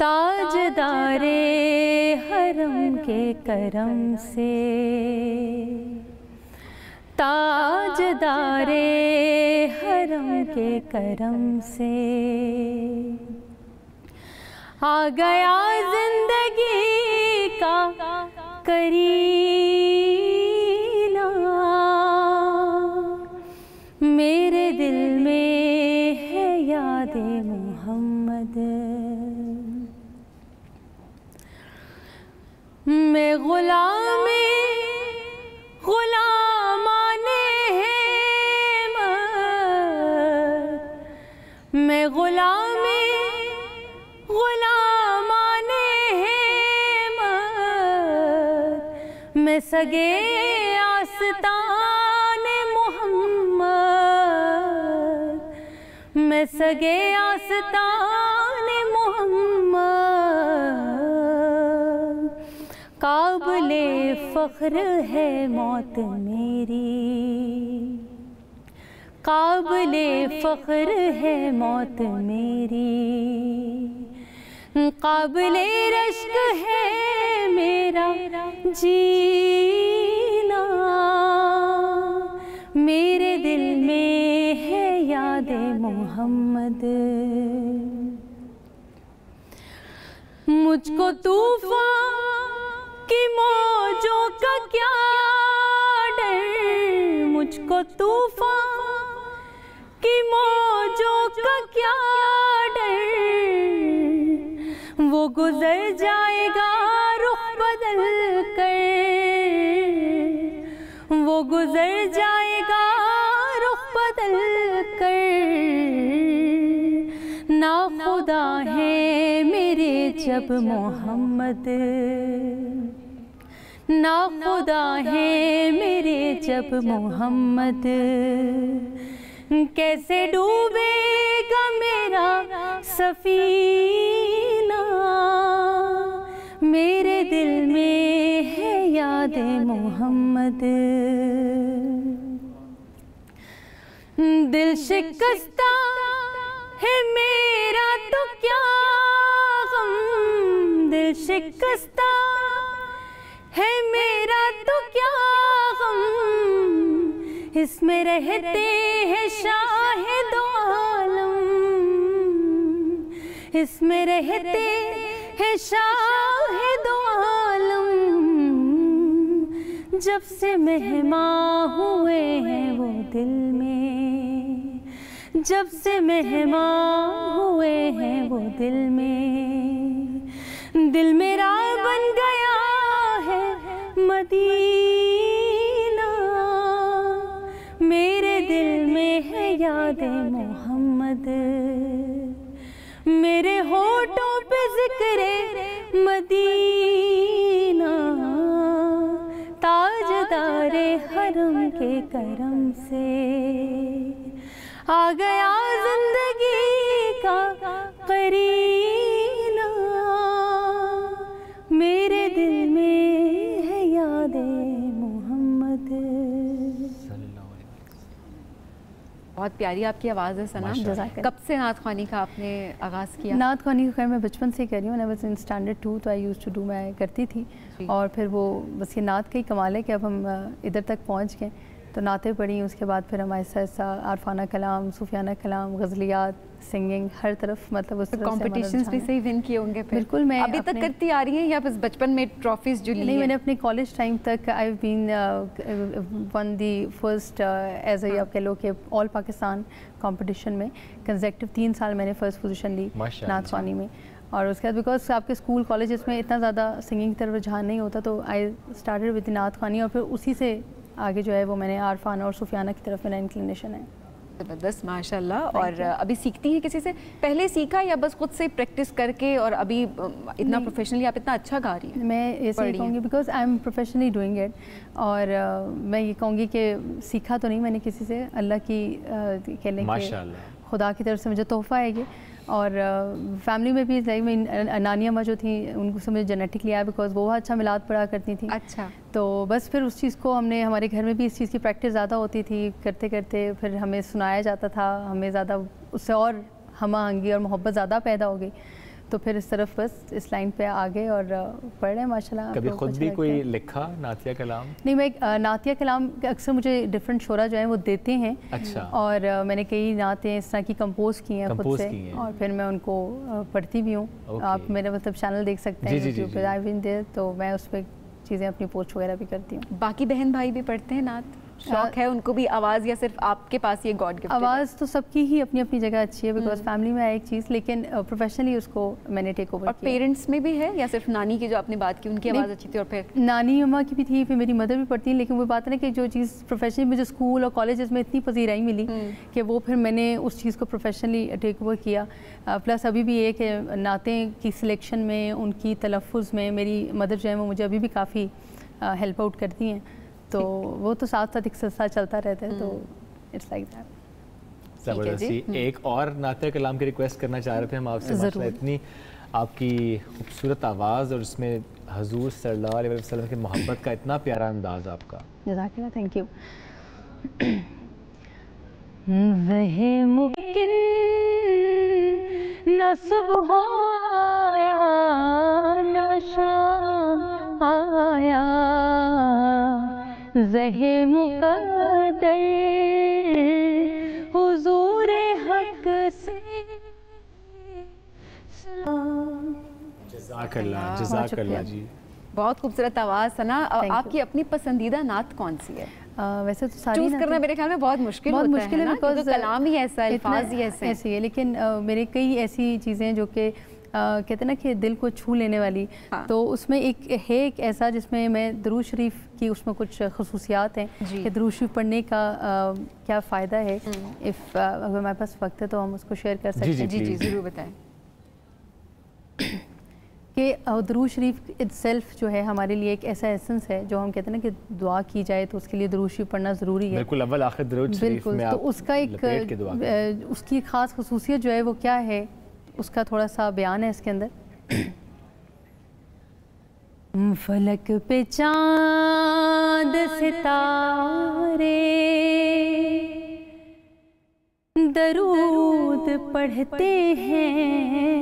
ताजदारे हरम के करम से, ताजदारे हरम के करम से आ गया जिंदगी का करीना। मेरे दिल में है याद मोहम्मद, मैं गुलामे गुलामाने मैं गुलामे गुलामाने मैं सगे आस्ताने मोहम्मद, मैं सगे आस्ताने मोहम्मद। काबिले फ़ख्र है मौत मेरी, काबिले फ़ख्र है मौत मेरी, काबिले रश्क है मेरा जीना। मेरे दिल में है याद मोहम्मद, मुझको तूफ़ान की मौजों का क्या डर, मुझको तूफ़ान की मौजों का क्या डर, वो गुजर जाएगा रुख बदल कर, वो गुजर जाएगा रुख बदल कर। ना खुदा है मेरे जब मोहम्मद, ना खुदा है मेरे जब मोहम्मद, कैसे डूबेगा मेरा सफीना, मेरे दिल में है याद मोहम्मद। दिल शिकस्ता है मेरा तो क्या गम, दिल शिकस्ता है मेरा तो क्या गम, इसमें रहते हैं शाहिद आलम, इसमें रहते हैं शाहिद आलम, जब से मेहमान हुए हैं वो दिल में, जब से मेहमान हुए हैं वो दिल में, दिल मेरा बन गया है मदीना, मेरे दिल में है याद मोहम्मद, मेरे होठों पे जिक्रे मदीना, ताजदारे हरम के करम से आ गया जिंदगी का करीना, मेरे दिल में है याद मोहम्मद। बहुत प्यारी आपकी आवाज़ है सना। कब से नात ख़्वानी का आपने आगाज़ किया? नात ख़्वानी का खैर मैं बचपन से कर रही हूँ, मैं बस इन स्टैंडर्ड 2 तो आई यूज़ टू डू, मैं करती थी। और फिर वो बस ये नात का ही कमाल है कि अब हम इधर तक पहुँच गए। तो नातें पढ़ी, उसके बाद फिर हम ऐसा ऐसा आरफाना कलाम, सूफियाना कलाम, गज़लियात, सिंगिंग, हर तरफ मतलब उस तरह कॉम्पिटिशन्स भी सही विन किए होंगे फिर? बिल्कुल। मैं अभी तक करती आ रही हैं या बस बचपन में ट्रॉफीज़ जो ली? नहीं, मैंने अपने कॉलेज टाइम तक I have been won the first as a, आप कह लो कि ऑल पाकिस्तान कंपटीशन में कंसेक्टिव 3 साल मैंने फर्स्ट पोजीशन ली नात ख़्वानी में। और उसके बाद बिकॉज आपके स्कूल कॉलेजेस में इतना ज़्यादा सिंगिंग की तरफ रुझान नहीं होता, तो आई स्टार्टेड विद नात ख़्वानी और फिर उसी से आगे जो है वो मैंने आरफाना और सूफियाना की तरफ मेरा इंक्लिनेशन है। ज़बरदस्त, माशाल्लाह। और अभी सीखती हैं किसी से? पहले सीखा या बस खुद से प्रैक्टिस करके और अभी इतना प्रोफेशनली आप इतना अच्छा गा रही हैं? मैं ये कहूँगी because I am professionally doing it, और मैं ये कहूँगी कि सीखा तो नहीं मैंने किसी से, अल्लाह की कह लें कि खुदा की तरफ से मुझे तोहफ़ा है ये। और फैमिली में भी मैं नानी अम्मा जो थी उनको से मुझे जेनेटिकली आया, बिकॉज वो अच्छा मिलाद पढ़ा करती थी। अच्छा। तो बस फिर उस चीज़ को हमने, हमारे घर में भी इस चीज़ की प्रैक्टिस ज़्यादा होती थी, करते करते फिर हमें सुनाया जाता था, हमें ज़्यादा उससे और हम आहंगी और मोहब्बत ज़्यादा पैदा हो गई। तो फिर इस तरफ बस इस लाइन पे आ गए और पढ़ रहे हैं माशाल्लाह। कभी खुद भी कोई लिखा नातिया कलाम? नहीं, मैं नातिया कलाम अक्सर मुझे डिफरेंट शोरा जो हैं वो देते हैं। अच्छा। और मैंने कई नातें इस तरह की कंपोज की हैं खुद से, और फिर मैं उनको पढ़ती भी हूँ। आप मेरा मतलब चैनल देख सकते हैं यूट्यूब पे, आई बीन देयर, तो मैं उस पर चीज़ें अपनी पोस्ट वगैरह भी करती हूँ। बाकी बहन भाई भी पढ़ते हैं नात? शौक है उनको भी आवाज़, या सिर्फ आपके पास ये गॉड गिफ्ट? आवाज़ तो सबकी ही अपनी अपनी जगह अच्छी है, बिकॉज फैमिली में है एक चीज़, लेकिन प्रोफेशनली उसको मैंने टेक ओवर किया। पेरेंट्स में भी है या सिर्फ नानी की जो आपने बात की उनकी आवाज़ अच्छी थी? और फिर नानी अम्मा की भी थी, फिर मेरी मदर भी पढ़ती है, लेकिन वो बात है ना कि जो चीज़ प्रोफेशनली मुझे स्कूल और कॉलेजेस में इतनी पजीराई मिली कि वो फिर मैंने उस चीज़ को प्रोफेशनली टेक ओवर किया। प्लस अभी भी ये कि नातें की सिलेक्शन में, उनकी तलफ़ुज़ में मेरी मदर जो है वो मुझे अभी भी काफ़ी हेल्प आउट करती हैं, तो वो तो साथ साथ एक सिलसिला चलता रहता है, तो इट्स लाइक दैट। ज़बरदस्ती। एक और नाते कलाम की रिक्वेस्ट करना चाह रहे थे हम आपसे, माशाल्लाह इतनी आपकी खूबसूरत आवाज़ और उसमें हजूर सल्लल्लाहु अलैहि वसल्लम की मोहब्बत का इतना प्यारा अंदाज़ आपका। जज़ाकल्लाह, थैंक यू। वह मुमकिन न सुबह आया न शाम आया, ज़हे मुक़द्दर हुज़ूर हक़ से। जज़ाकल्लाह, जज़ाकल्लाह जी। बहुत खूबसूरत आवाज़ सना। आपकी अपनी पसंदीदा नात कौन सी है? वैसे तो सारी चूज करना मेरे ख्याल में बहुत मुश्किल है ना, क्योंकि कलाम ही ऐसा है, अल्फाज ही ऐसे है, लेकिन मेरे कई ऐसी चीज़ें हैं जो कि कहते हैं ना कि दिल को छू लेने वाली। हाँ। तो उसमें एक ऐसा जिसमें मैं दरूद शरीफ की उसमें कुछ खसूसियात हैं कि दरूद शरीफ पढ़ने का क्या फ़ायदा है। इफ़ अगर हमारे पास वक्त है तो हम उसको शेयर कर सकते हैं। जी जी ज़रूर बताएं। कि कि दरूद शरीफ इटसेल्फ जो है हमारे लिए एक ऐसा एसेंस है जो हम कहते हैं ना कि दुआ की जाए तो उसके लिए दरूद शरीफ पढ़ना ज़रूरी है। बिल्कुल, अव्वल आखिर दरूद शरीफ में तो उसका एक उसकी ख़ास खसूसियत जो है वो क्या है, उसका थोड़ा सा बयान है इसके अंदर। फलक पे चांद सितारे दरूद पढ़ते हैं,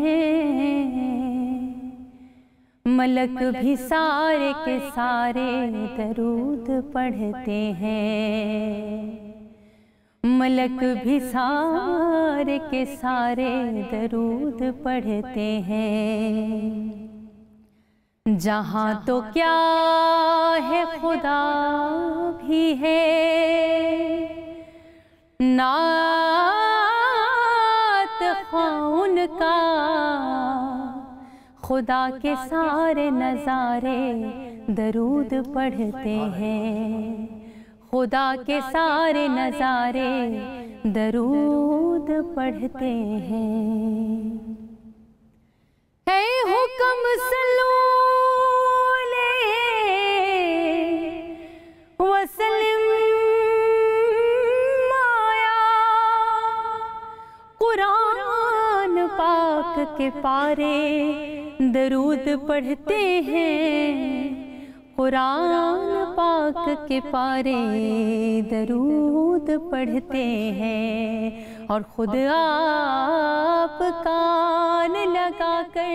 मलक भी सारे के सारे दरूद पढ़ते हैं, मलक भी सारे के सारे दरूद पढ़ते हैं। जहाँ तो क्या है खुदा भी है, नात ख़ुदा का, खुदा के सारे नज़ारे दरूद पढ़ते हैं, खुदा के सारे नज़ारे दरूद पढ़ते हैं। है हुक्म सल्लल्लाहु वसल्लम आया, कुरान पाक के पारे दरूद पढ़ते हैं, कुरान पाक के पारे दरूद पढ़ते हैं, और खुद आप कान लगाकर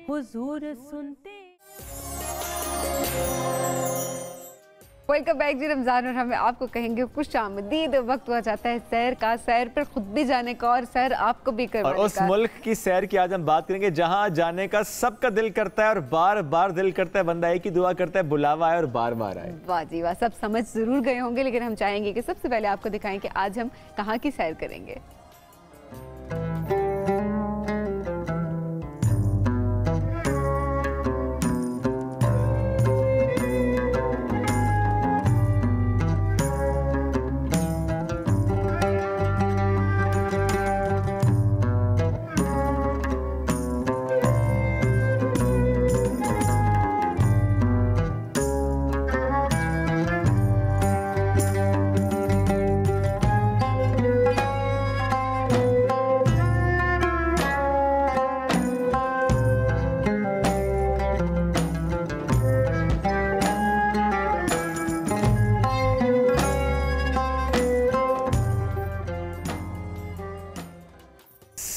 हुजूर सुनते। वेलकम बैक जी रमज़ान, और हमें आपको कहेंगे खुश आमदीद। वक्त हो जाता है सैर का, सैर पर खुद भी जाने का और सैर आपको भी करवाने का। और उस मुल्क की सैर की आज हम बात करेंगे जहां जाने का सबका दिल करता है और बार बार दिल करता है, बंदा एक ही दुआ करता है, बुलावा आए और बार बार आए। वाह जी वाह, सब समझ जरूर गए होंगे, लेकिन हम चाहेंगे कि सबसे पहले आपको दिखाएं कि आज हम कहाँ की सैर करेंगे।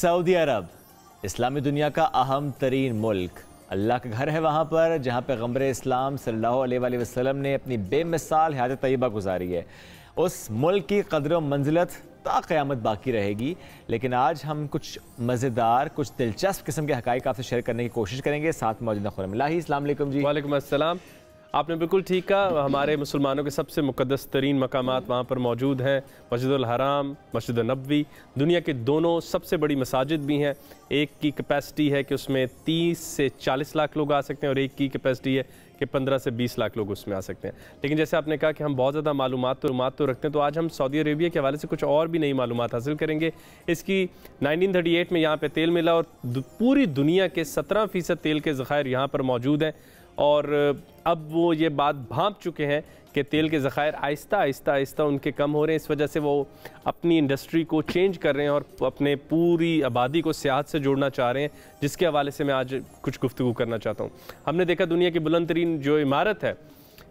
सऊदी अरब इस्लामी दुनिया का अहम तरीन मुल्क, अल्लाह का घर है वहाँ पर, जहाँ पैगम्बर इस्लाम सल्लल्लाहु अलैहि वसल्लम ने अपनी बेमिसाल हयात तय्यबा गुजारी है। उस मुल्क की कदर व मंजिलत ता क़यामत बाकी रहेगी। लेकिन आज हम कुछ मज़ेदार, कुछ दिलचस्प किस्म के हक़ाइक़ आपसे शेयर करने की कोशिश करेंगे। साथ मौजूद खुरम इलाही, अस्सलाम वालेकुम जी। वालेकुम अस्सलाम। आपने बिल्कुल ठीक कहा, हमारे मुसलमानों के सबसे मुक़द्दस तरीन मकामात वहाँ पर मौजूद हैं। मस्जिदुल हराम, मस्जिद नबवी, दुनिया के दोनों सबसे बड़ी मसाजिद भी हैं। एक की कैपेसिटी है कि उसमें 30 से 40 लाख लोग आ सकते हैं, और एक की कैपेसिटी है कि 15 से 20 लाख लोग उसमें आ सकते हैं। लेकिन जैसे आपने कहा कि हम बहुत ज़्यादा मालूमात तो रखते हैं, तो आज हम सऊदी अरेबिया के हवाले से कुछ और भी नई मालूमात हासिल करेंगे। इसकी 1938 में यहाँ पे तेल मिला, और पूरी दुनिया के 17% तेल के ज़खायर यहाँ पर मौजूद हैं। और अब वो ये बात भांप चुके हैं कि तेल के ज़खायर आहिस्ता आहिस्ता आहिस्ता उनके कम हो रहे हैं। इस वजह से वो अपनी इंडस्ट्री को चेंज कर रहे हैं और अपने पूरी आबादी को सियाहत से जोड़ना चाह रहे हैं, जिसके हवाले से मैं आज कुछ गुफ्तगू करना चाहता हूँ। हमने देखा दुनिया की बुलंद तरीन जो इमारत है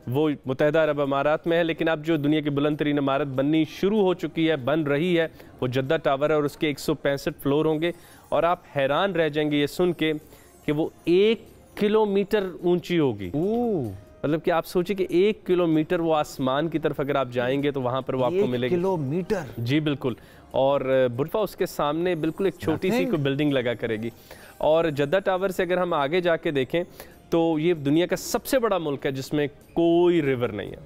वो मुत्तहिदा अरब अमारात में है, लेकिन अब जो दुनिया की बुलंद तरीन इमारत बननी शुरू हो चुकी है, बन रही है, वो जद्दा टावर है, और उसके 165 फ्लोर होंगे। और आप हैरान रह जाएंगे ये सुन के कि वो 1 किलोमीटर ऊंची होगी। मतलब कि आप सोचिए कि 1 किलोमीटर वो आसमान की तरफ अगर आप जाएंगे तो वहां पर वो आपको मिलेगी। 1 किलोमीटर? जी बिल्कुल। और बुरफा उसके सामने बिल्कुल एक छोटी सी कोई बिल्डिंग लगा करेगी। और जद्दा टावर से अगर हम आगे जाके देखें तो ये दुनिया का सबसे बड़ा मुल्क है जिसमें कोई रिवर नहीं है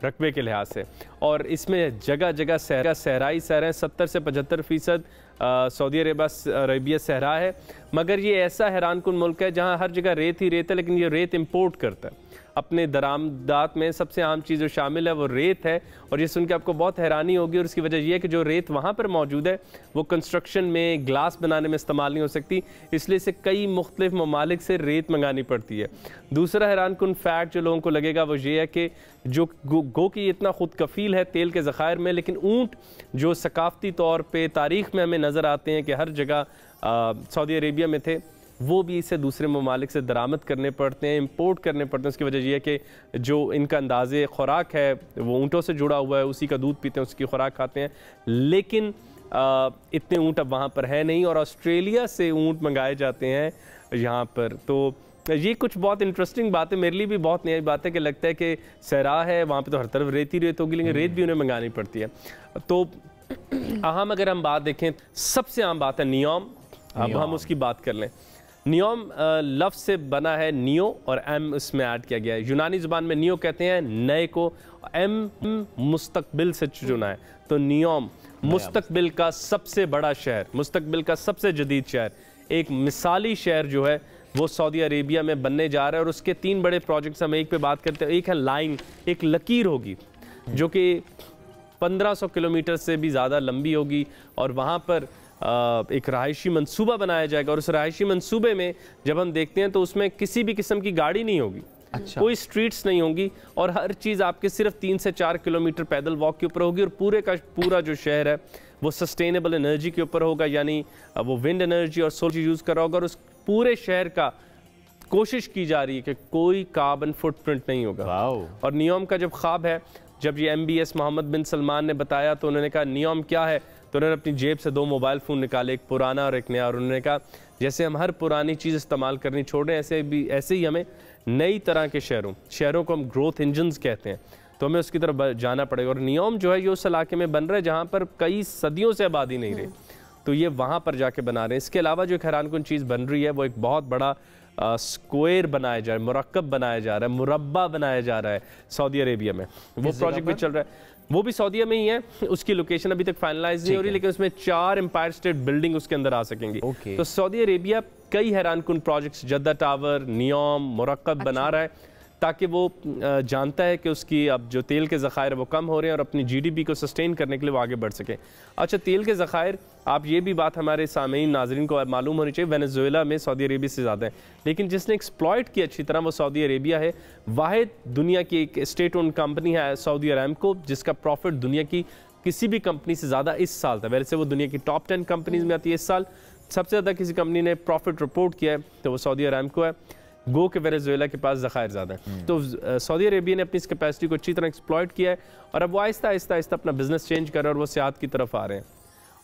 रकबे के लिहाज से, और इसमें जगह जगह सहराई सहरा है। 70 से 75% सऊदी अरेबिया सहरा है, मगर ये ऐसा हैरान कुन मुल्क है जहाँ हर जगह रेत ही रेत है, लेकिन ये रेत इंपोर्ट करता है। अपने दरामदात में सबसे आम चीज़ जो शामिल है वो रेत है। और ये सुन के आपको बहुत हैरानी होगी, और इसकी वजह यह है कि जो रेत वहाँ पर मौजूद है वो कंस्ट्रक्शन में, ग्लास बनाने में इस्तेमाल नहीं हो सकती, इसलिए इसे कई मुख्तलिफ ममालिक से रेत मंगानी पड़ती है। दूसरा हैरान कुन फैक्ट जो लोगों को लगेगा वो ये है कि जो गो की इतना खुद कफील है तेल के ज़खायर में, लेकिन ऊँट जो सकाफती तौर पर तारीख़ में हमें नज़र आते हैं कि हर जगह सऊदी अरेबिया में थे, वो भी इसे दूसरे ममालिक से दरामद करने पड़ते हैं, इंपोर्ट करने पड़ते हैं। उसकी वजह यह है कि जो इनका अंदाज़े ख़ुराक है वो ऊँटों से जुड़ा हुआ है, उसी का दूध पीते हैं, उसकी ख़ुराक खाते हैं। लेकिन इतने ऊँट अब वहाँ पर है नहीं, और ऑस्ट्रेलिया से ऊँट मंगाए जाते हैं यहाँ पर। तो ये कुछ बहुत इंटरेस्टिंग बात है, मेरे लिए भी बहुत नई बात है कि लगता है कि सहरा है, वहाँ पर तो हर तरफ रेत ही रेत होगी, लेकिन रेत भी उन्हें मंगानी पड़ती है। तो अहम अगर हम बात देखें, सबसे आम बात है नियोम। अब हम उसकी बात कर लें। नियोम लफ्ज़ से बना है, नियो और एम इसमें ऐड किया गया है। यूनानी ज़ुबान में नियो कहते हैं नए को, एम मुस्तकबिल से चुना है। तो नियोम मुस्तकबिल का सबसे बड़ा शहर, मुस्तकबिल का सबसे जदीद शहर, एक मिसाली शहर जो है वो सऊदी अरेबिया में बनने जा रहा है। और उसके 3 बड़े प्रोजेक्ट्स हम एक पे बात करते हैं। एक है लाइन, एक लकीर होगी जो कि 1500 किलोमीटर से भी ज़्यादा लंबी होगी, और वहाँ पर एक रहायशी मंसूबा बनाया जाएगा। और उस रहायशी मंसूबे में जब हम देखते हैं तो उसमें किसी भी किस्म की गाड़ी नहीं होगी। अच्छा। कोई स्ट्रीट्स नहीं होंगी, और हर चीज़ आपके सिर्फ 3 से 4 किलोमीटर पैदल वॉक के ऊपर होगी। और पूरे का पूरा जो शहर है वो सस्टेनेबल एनर्जी के ऊपर होगा, यानी वो विंड एनर्जी और सोलर यूज़ कर रहा होगा। और उस पूरे शहर का कोशिश की जा रही है कि कोई कार्बन फुटप्रिंट नहीं होगा। और नियोम का जब ख्वाब है, जब ये MBS मोहम्मद बिन सलमान ने बताया तो उन्होंने कहा नियोम क्या है, तो उन्होंने अपनी जेब से 2 मोबाइल फ़ोन निकाले, एक पुराना और एक नया। और उन्होंने कहा जैसे हम हर पुरानी चीज़ इस्तेमाल करनी छोड़ रहे हैं, ऐसे ही हमें नई तरह के शहरों को हम ग्रोथ इंजन्स कहते हैं, तो हमें उसकी तरफ जाना पड़ेगा। और नियोम जो है ये उस इलाके में बन रहा है जहाँ पर कई सदियों से आबादी नहीं रही, तो ये वहाँ पर जाके बना रहे हैं। इसके अलावा जो एक हैरानकुन चीज़ बन रही है वो एक बहुत बड़ा स्क्वायर बनाया जा रहा है, मुरक्कब बनाया जा रहा है, मुरब्बा बनाया जा रहा है सऊदी अरेबिया में। वो प्रोजेक्ट भी चल रहा है, वो भी सऊदीया में ही है। उसकी लोकेशन अभी तक फाइनलाइज नहीं हो रही, लेकिन उसमें 4 एम्पायर स्टेट बिल्डिंग उसके अंदर आ सकेंगी। तो सऊदी अरेबिया कई हैरानकुन प्रोजेक्ट्स, जद्दा टावर, नियोम, मुरक्कब बना रहा है, ताकि वो जानता है कि उसकी अब जो तेल के ज़खायर वो कम हो रहे हैं, और अपनी GDP को सस्टेन करने के लिए वो आगे बढ़ सके। अच्छा, तेल के ज़खायर, आप ये भी बात हमारे सामीन नाज़रीन को मालूम होनी चाहिए, वेनेजुएला में सऊदी अरेबिया से ज़्यादा है, लेकिन जिसने एक्सप्लॉइट की अच्छी तरह वो सऊदी अरेबिया है। वाहिद दुनिया की एक स्टेट ओन कंपनी है सऊदी अरामको, जिसका प्रॉफिट दुनिया की किसी भी कंपनी से ज़्यादा इस साल था। वैसे वो दुनिया की टॉप 10 कंपनीज में आती है। इस साल सबसे ज़्यादा किसी कंपनी ने प्रॉफिट रिपोर्ट किया है तो वो सऊदी अरामको है। गो के वेनेजुएला के पास ज़खायर ज़्यादा है। तो सऊदी अरेबिया ने अपनी इस कैपेसिटी को अच्छी तरह एक्सप्लॉइट किया है, और अब वो आहिस्ता आहिस्ता अपना बिजनेस चेंज कर रहे हैं, और वो सियाहत की तरफ आ रहे हैं।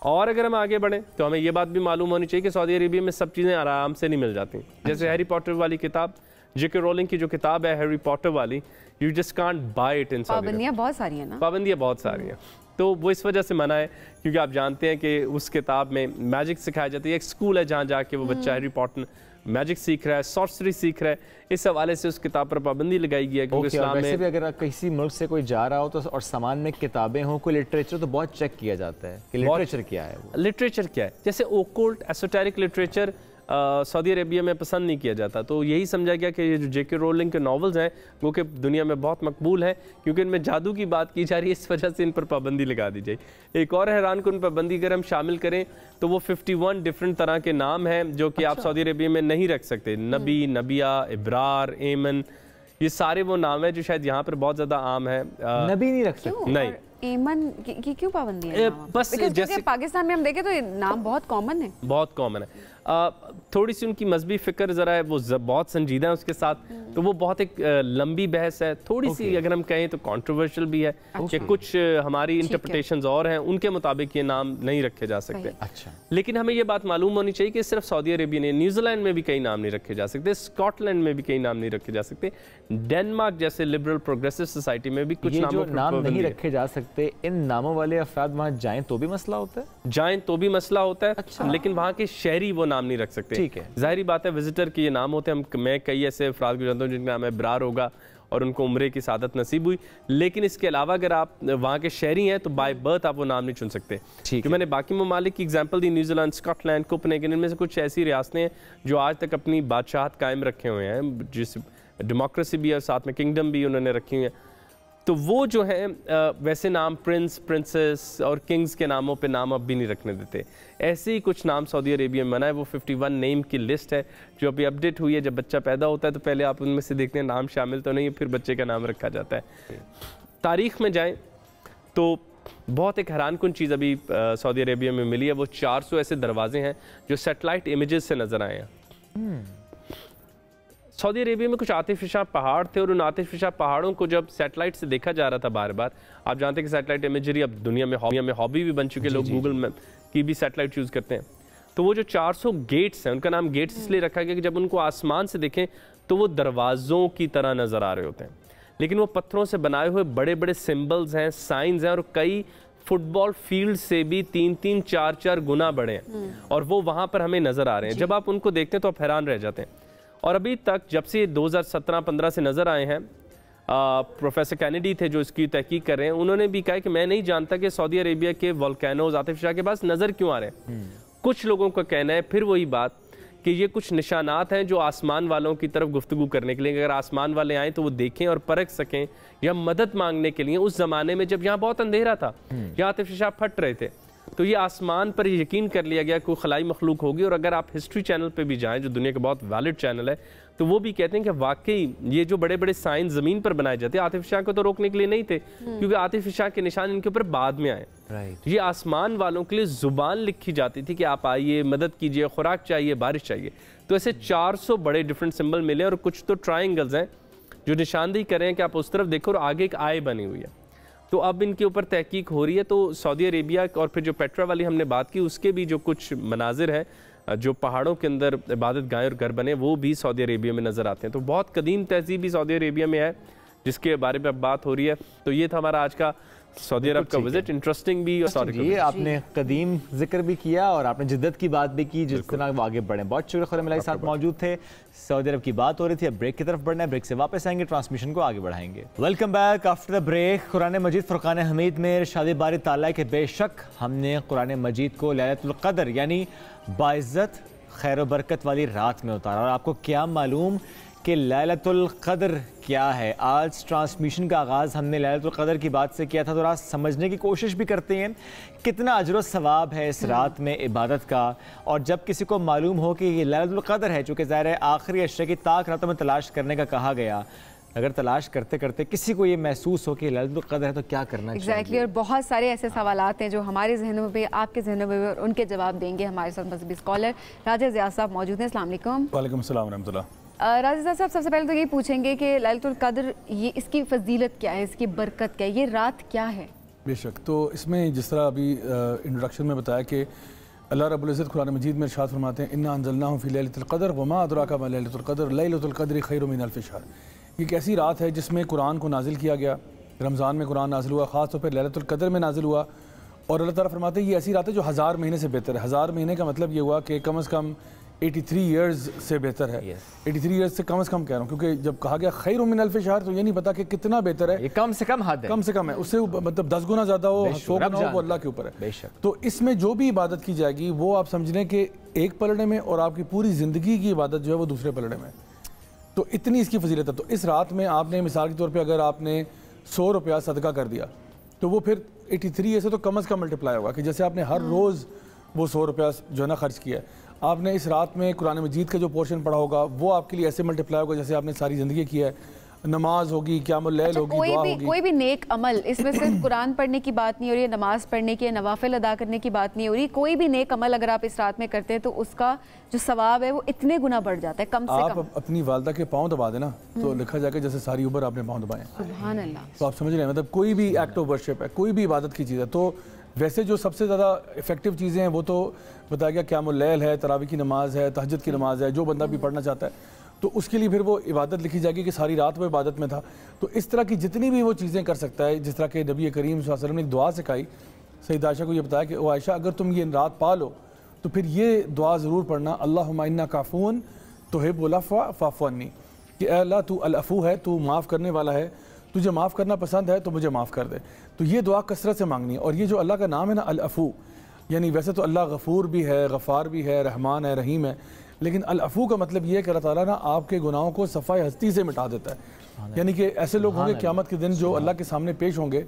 और अगर हम आगे बढ़ें तो हमें ये बात भी मालूम होनी चाहिए कि सऊदी अरेबिया में सब चीज़ें आराम से नहीं मिल जाती। जैसे हैरी पॉटर वाली किताब, J.K. रोलिंग की जो किताब है हैरी पॉटर वाली, you just can't buy it in Saudi Arabia. पाबंदियाँ बहुत सारी हैं ना, पाबंदियाँ बहुत सारी हैं, तो वो इस वजह से मना है क्योंकि आप जानते हैं कि उस किताब में मैजिक सिखाया जाती है। एक स्कूल है जहाँ जाके वो बच्चा हैरी पॉटर मैजिक सीख रहा है, सॉर्सरी सीख रहा है। इस हवाले से उस किताब पर पाबंदी लगाई गई है क्योंकि इस्लाम में। वैसे भी अगर किसी मुल्क से कोई जा रहा हो तो और सामान में किताबें हों, कोई लिटरेचर, तो बहुत चेक किया जाता है कि लिटरेचर क्या है। लिटरेचर क्या है, जैसे occult esoteric literature Saudi Arabia में पसंद नहीं किया जाता, तो यही समझा गया कि ये जो J.K. रोलिंग के नॉवेल्स हैं वो कि दुनिया में बहुत मकबूल हैं क्योंकि इनमें जादू की बात की जा रही है, इस वजह से इन पर पाबंदी लगा दी जाए। एक और हैरानकुन पाबंदी अगर हम शामिल करें तो वो 51 डिफरेंट तरह के नाम हैं जो कि आप सऊदी अरेबिया में नहीं रख सकते। नबी, नबिया, इब्रार, एमन, ये सारे वो नाम है जो शायद यहाँ पर बहुत ज़्यादा आम है। नबी नहीं रख सकते, नहीं। एमन की क्यों पाबंदी है? बस जैसे पाकिस्तान में हम देखें तो ये नाम बहुत कॉमन है, बहुत कॉमन है। थोड़ी सी उनकी मजहबी फ़िक्र ज़रा है, वो बहुत संजीदा है उसके साथ, तो वो बहुत एक लंबी बहस है। थोड़ी सी अगर हम कहें तो कंट्रोवर्शियल भी है कि कुछ हमारी इंटरप्रिटेशंस और हैं, उनके मुताबिक ये नाम नहीं रखे जा सकते। अच्छा, लेकिन हमें ये बात मालूम होनी चाहिए कि सिर्फ सऊदी अरेबिया ने, न्यूजीलैंड में भी कई नाम नहीं रखे जा सकते, स्कॉटलैंड में भी कई नाम नहीं रखे जा सकते, डेनमार्क जैसे लिबरल प्रोग्रेसिव सोसाइटी में भी कुछ नाम नहीं रखे जा सकते। इन नामों वाले अफराद वहाँ जाएं तो भी मसला होता है? जाएं तो भी मसला होता है। अच्छा। लेकिन वहाँ के शहरी वो नाम नहीं रख सकते। ठीक है, जाहिर बात है विजिटर के ये नाम होते हैं। मैं कई ऐसे अफराद को जानता हूँ जिनका नाम इब्रार होगा और उनको उम्रे की सादत नसीब हुई, लेकिन इसके अलावा अगर आप वहाँ के शहरी हैं तो बाय बर्थ आप वो नाम नहीं चुन सकते। ठीक है, मैंने बाकी ममालिक की एग्जांपल दी, न्यूजीलैंड, स्कॉटलैंड, कोपेनहेगन, इनमें से कुछ ऐसी रियासतें हैं जो आज तक अपनी बादशाहत कायम रखे हुए हैं, जिस डेमोक्रेसी भी है, साथ में किंगडम भी उन्होंने रखी हुई है। तो वो जो है वैसे नाम प्रिंस, प्रिंसेस और किंग्स के नामों पे नाम अब भी नहीं रखने देते। ऐसे ही कुछ नाम सऊदी अरेबिया में मना है। वो 51 नेम की लिस्ट है जो अभी अपडेट हुई है। जब बच्चा पैदा होता है तो पहले आप उनमें से देखते हैं नाम शामिल तो नहीं है, फिर बच्चे का नाम रखा जाता है। तारीख़ में जाएँ तो बहुत एक हैरानकुन चीज़ अभी सऊदी अरेबिया में मिली है। वो 400 ऐसे दरवाजे हैं जो सैटेलाइट इमेजेस से नज़र आए हैं। सऊदी अरेबिया में कुछ आतिफिशा पहाड़ थे और उन आतिफिशा पहाड़ों को जब सैटेलाइट से देखा जा रहा था बार बार, आप जानते हैं कि सैटेलाइट इमेजरी अब दुनिया में हॉबी भी बन चुके हैं, लोग गूगल में की भी सैटेलाइट यूज़ करते हैं। तो वो जो 400 गेट्स हैं, उनका नाम गेट्स इसलिए रखा गया कि जब उनको आसमान से देखें तो वो दरवाज़ों की तरह नज़र आ रहे होते हैं, लेकिन वो पत्थरों से बनाए हुए बड़े बड़े सिम्बल्स हैं, साइंस हैं और कई फुटबॉल फील्ड से भी 3-3, 4-4 गुना बड़े हैं और वो वहाँ पर हमें नज़र आ रहे हैं। जब आप उनको देखते हैं तो आप हैरान रह जाते हैं। और अभी तक जब से 2017-15 से नज़र आए हैं, प्रोफेसर कैनेडी थे जो इसकी तहकीक कर रहे हैं, उन्होंने भी कहा कि मैं नहीं जानता कि सऊदी अरेबिया के वोल्केनोज आतिफिशा के पास नज़र क्यों आ रहे हैं। कुछ लोगों का कहना है फिर वही बात कि ये कुछ निशानात हैं जो आसमान वालों की तरफ गुफ्तगू करने के लिए, अगर आसमान वाले आएँ तो वो देखें और परख सकें या मदद मांगने के लिए। उस ज़माने में जब यहाँ बहुत अंधेरा था, यहाँ आतिफिशा फट रहे थे, तो ये आसमान पर यकीन कर लिया गया कोई खलाई मखलूक होगी। और अगर आप हिस्ट्री चैनल पे भी जाएं जो दुनिया का बहुत वैलिड चैनल है, तो वो भी कहते हैं कि वाकई ये जो बड़े बड़े साइंस ज़मीन पर बनाए जाते हैं आतिफिशा को तो रोकने के लिए नहीं थे, क्योंकि आतिफिशा के निशान इनके ऊपर बाद में आए। ये आसमान वालों के लिए ज़ुबान लिखी जाती थी कि आप आइए, मदद कीजिए, खुराक चाहिए, बारिश चाहिए। तो ऐसे 400 बड़े डिफरेंट सिंबल मिले और कुछ तो ट्राइंगल्स हैं जो निशानदेही कर रहे हैं कि आप उस तरफ देखो और आगे एक आय बनी हुई है। तो अब इनके ऊपर तहकीक हो रही है। तो सऊदी अरेबिया और फिर जो पेट्रा वाली हमने बात की, उसके भी जो कुछ मनाजिर हैं जो पहाड़ों के अंदर इबादत गाहें और घर बने, वो भी सऊदी अरेबिया में नज़र आते हैं। तो बहुत कदीम तहजीब भी सऊदी अरेबिया में है जिसके बारे में अब बात हो रही है। तो ये था हमारा आज का सऊदी अरब का विजिट, इंटरेस्टिंग भी और ये आपने कदीम जिक्र भी किया और आपने जिद्दत की बात भी की, जिस तरह वो आगे बढ़े। बहुत शुक्रिया, खुदा मिलाई साथ मौजूद थे। सऊदी अरब की बात हो रही थी, अब ब्रेक की तरफ बढ़ना है, ब्रेक से वापस आएंगे, ट्रांसमिशन को आगे बढ़ाएंगे। Welcome back after the break. Quran मजीद फुरकान हमीद में इरशाद बारी ताला के बेशक हमने कुरान मजीद को लैलतुल क़द्र यानी बाइज़्ज़त खैर बरकत वाली रात में उतारा। और आपको क्या मालूम कि लैलतुल क़द्र क्या है? आज ट्रांसमिशन का आगाज़ हमने लैलतुल क़द्र की बात से किया था, तो आज समझने की कोशिश भी करते हैं कितना अजर व सवाब है इस रात में इबादत का। और जब किसी को मालूम हो कि ये लैलतुल क़द्र है, चूँकि ज़ाहिर है आखिरी अशरे की ताक रातों में तलाश करने का कहा गया, अगर तलाश करते करते किसी को ये महसूस हो कि लैलतुल क़द्र है तो क्या करना चाहिए? एग्जैक्टली। और बहुत सारे ऐसे सवालात हैं जो हमारे जहनों में भी, आपके जहनों में भी, और उनके जवाब देंगे हमारे साथ मज़हबी स्कॉलर राजा ज़िया साहब मौजूद हैं। अस्सलाम वालेकुम। वालेकुम अस्सलाम रहमतुल्लाह। राजा साहब, सबसे पहले तो ये पूछेंगे कि लैलतुल क़द्र ये इसकी फजीलत क्या है, इसकी बरकत क्या है, ये रात क्या है? बेशक, तो इसमें जिस तरह अभी इंट्रोडक्शन में बताया कि अल्लाह रब्बुल इज़्ज़त कुरान मजीद में इरशाद फरमाते हैं, इन्ना अंज़लनाहु फ़ी लैलतिल क़द्र वमा अदराका मा लैलतुल क़द्र लैलतुल क़द्रि खैरुम मिन अल्फ़ि शहर। ये एक ऐसी रात है जिसमें कुरान को नाजिल किया गया। रमज़ान में कुरान नाजिल हुआ, ख़ास तौर पर लैलतुल क़द्र में नाजिल हुआ। और अल्लाह ताला फरमाते हैं ये ऐसी रात है जो 1000 महीने से बेहतर है। 1000 महीने का मतलब ये हुआ कि कम से कम 83 ईयर्स से बेहतर है। 83 ईयर्स से कम कह रहा हूँ, क्योंकि जब कहा गया खैरुम मिन अल्फ़ि शहर तो ये नहीं पता कि कितना बेहतर है। ये कम से कम हद है, कम से कम है, उससे मतलब 10 गुना ज़्यादा हो, 100 गुना हो, वो अल्लाह के ऊपर है। बेशक। तो इसमें जो भी इबादत की जाएगी वो आप समझ लें कि एक पलड़े में, और आपकी पूरी ज़िंदगी की इबादत जो है वो दूसरे पलड़े में। तो इतनी इसकी फजीलत है। तो इस रात में आपने मिसाल के तौर पर अगर आपने 100 रुपया सदका कर दिया तो वो फिर 83 ऐसे तो कम से कम मल्टीप्लाई होगा कि जैसे आपने हर रोज़ वो 100 रुपया जो है ना खर्च किया, आपने इस रात में कुरान मजीद का जो पोर्शन पढ़ा होगा वो आपके लिए ऐसे मल्टीप्लाई होगा जैसे आपने सारी ज़िंदगी किया है। नमाज होगी, क़यामुल लैल होगी, दुआ होगी। कोई भी नेक अमल, इसमें सिर्फ कुरान पढ़ने की बात नहीं हो रही है, नमाज पढ़ने की, नवाफिल अदा करने की बात नहीं हो रही। कोई भी नेक अमल अगर आप इस रात में करते हैं तो उसका जो सवाब है वो इतने गुना बढ़ जाता है। कम से कम आप अपनी वालदा के पाँव दबा देना तो लिखा जाएगा जैसे सारी उम्र आपने पाँव दबाए। सुभान अल्लाह। तो आप समझ रहे हैं, मतलब कोई भी एक्ट ऑफ वर्शिप है, कोई भी इबादत की चीज़ है। तो वैसे जो सबसे ज़्यादा इफेक्टिव चीज़ें हैं वो तो बताया गया क़यामुल लैल है, तरावी की नमाज है, तहज्जुद की नमाज है। जो बंदा भी पढ़ना चाहता है तो उसके लिए फिर वो इबादत लिखी जाएगी कि सारी रात वो इबादत में था। तो इस तरह की जितनी भी वो चीज़ें कर सकता है, जिस तरह के नबी करीम सल्लल्लाहु अलैहि वसल्लम ने एक दुआ सिखाई, सैयदा आयशा को ये बताया कि ओ आयशा अगर तुम ये रात पा लो तो फिर ये दुआ ज़रूर पढ़ना, अल्लाहुम्मा इन्नका अफ़ून तुहिब्बुल अफ़्व फ़अफ़्व अन्नी, कि अल्लाह तू अल अफ़ू है, तू माफ़ करने वाला है, तुझे माफ़ करना पसंद है तो मुझे माफ़ कर दे। तो ये दुआ कसरत से मांगनी है। और ये जो अल्लाह का नाम है ना अल अफ़ू, यानी वैसे तो अल्लाह गफ़ूर भी है, गफ़ार भी है, रहमान है, रहीम है, लेकिन अल अफू का मतलब ये है कि अल्लाह ताला ना आपके गुनाहों को सफ़ाई हस्ती से मिटा देता है। यानी कि ऐसे लोग होंगे क़यामत के दिन जो अल्लाह के सामने पेश होंगे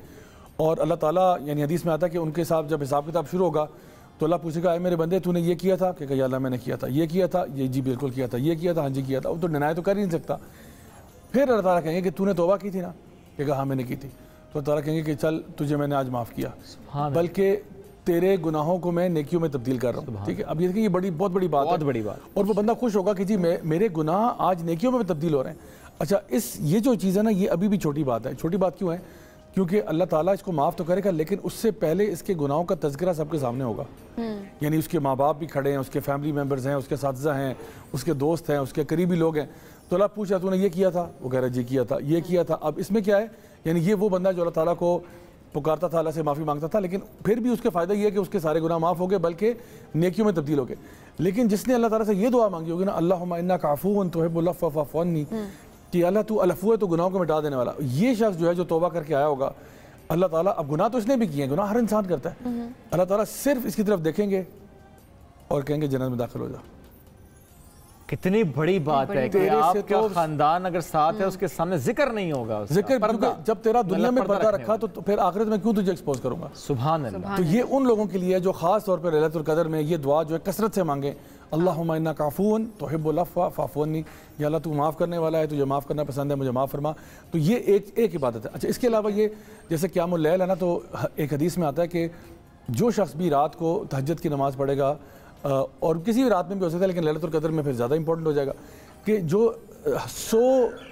और अल्लाह ताला, यानी हदीस में आता है कि उनके साथ जब हिसाब किताब शुरू होगा तो अल्लाह पूछेगा, मेरे बंदे तूने ये किया था? कि अल्लाह मैंने किया था। ये किया था? ये जी बिल्कुल किया था। ये किया था? हाँ जी किया था। वो तो डिनाई तो कर ही नहीं सकता। फिर अल्लाह ताला कहेंगे कि तूने तौबा की थी ना? कि हाँ मैंने की थी। तो अल्लाह ताला कहेंगे कि चल तुझे मैंने आज माफ़ किया, बल्कि तेरे गुनाहों को मैं नेकियों में तब्दील कर रहा हूँ। ठीक है, अब ये देखिए, ये बहुत बड़ी बात है। और वो बंदा खुश होगा कि जी मेरे गुनाह आज नेकियों में तब्दील हो रहे हैं। अच्छा, ये जो चीज़ है ना, ये अभी भी छोटी बात है। छोटी बात क्यों है? क्योंकि अल्लाह ताला इसको माफ़ तो करेगा, लेकिन उससे पहले इसके गुनाहों का तज़किरा सबके सामने होगा। यानी उसके माँ बाप भी खड़े हैं, उसके फैमिली मेम्बर्स हैं, उसके साथीज़ा हैं, उसके दोस्त हैं, उसके करीबी लोग हैं। तो अल्लाह पूछा तूने ये किया था? वो कह रहा जी किया था। ये किया था। अब इसमें क्या है? यानी ये वो बंदा जो अल्लाह ताला को पुकारता था, अल्लाह से माफ़ी मांगता था, लेकिन फिर भी उसके फ़ायदा ये है कि उसके सारे गुनाह माफ़ हो गए, बल्कि नेकियों में तब्दील हो गए। लेकिन जिसने अल्लाह ताला से ये दुआ मांगी होगी ना, अल्लाहुम्मा इन्नका अफ़ुव्वुन तुहिब्बुल अफ़्व फ़अफ़ु अन्नी, कि अल्लाह तू अलफ़ू है तो गुनाहों को मिटा देने वाला, ये शख्स जो है जो तौबा करके आया होगा, अल्लाह ताला, अब गुनाह तो इसने भी किए हैं, गुनाह हर इंसान करता है, अल्लाह ताला सिर्फ इसकी तरफ देखेंगे और कहेंगे जन्नत में दाखिल हो जा। कितनी बड़ी बात है कि आपका खानदान अगर साथ है, उसके सामने जिक्र नहीं होगा। जिक्र जब तेरा दुनिया में पर्दा रखा तो फिर आखिरत में क्यों तुझे एक्सपोज करूंगा? सुभान अल्लाह। तो ये उन लोगों के लिए जो खास तौर पर लैलतुल कदर में ये दुआ जो है कसरत से मांगे, अल्लाहुम्मा इन्नका अफ़ुव्वुन तुहिब्बुल अफ़्व फ़अफ़ु अन्नी, या अल्लाह तू माफ़ करने वाला है, तुझे माफ़ करना पसंद है, मुझे माफ़ फरमा। तो ये एक इबादत है। अच्छा, इसके अलावा ये जैसे क़यामुल लैल है ना, तो एक हदीस में आता है कि जो शख्स भी रात को तहज्जुद की नमाज़ पढ़ेगा, और किसी भी रात में भी हो सकता है, लेकिन लैलतुल कदर में फिर ज़्यादा इंपॉर्टेंट हो जाएगा, कि जो 100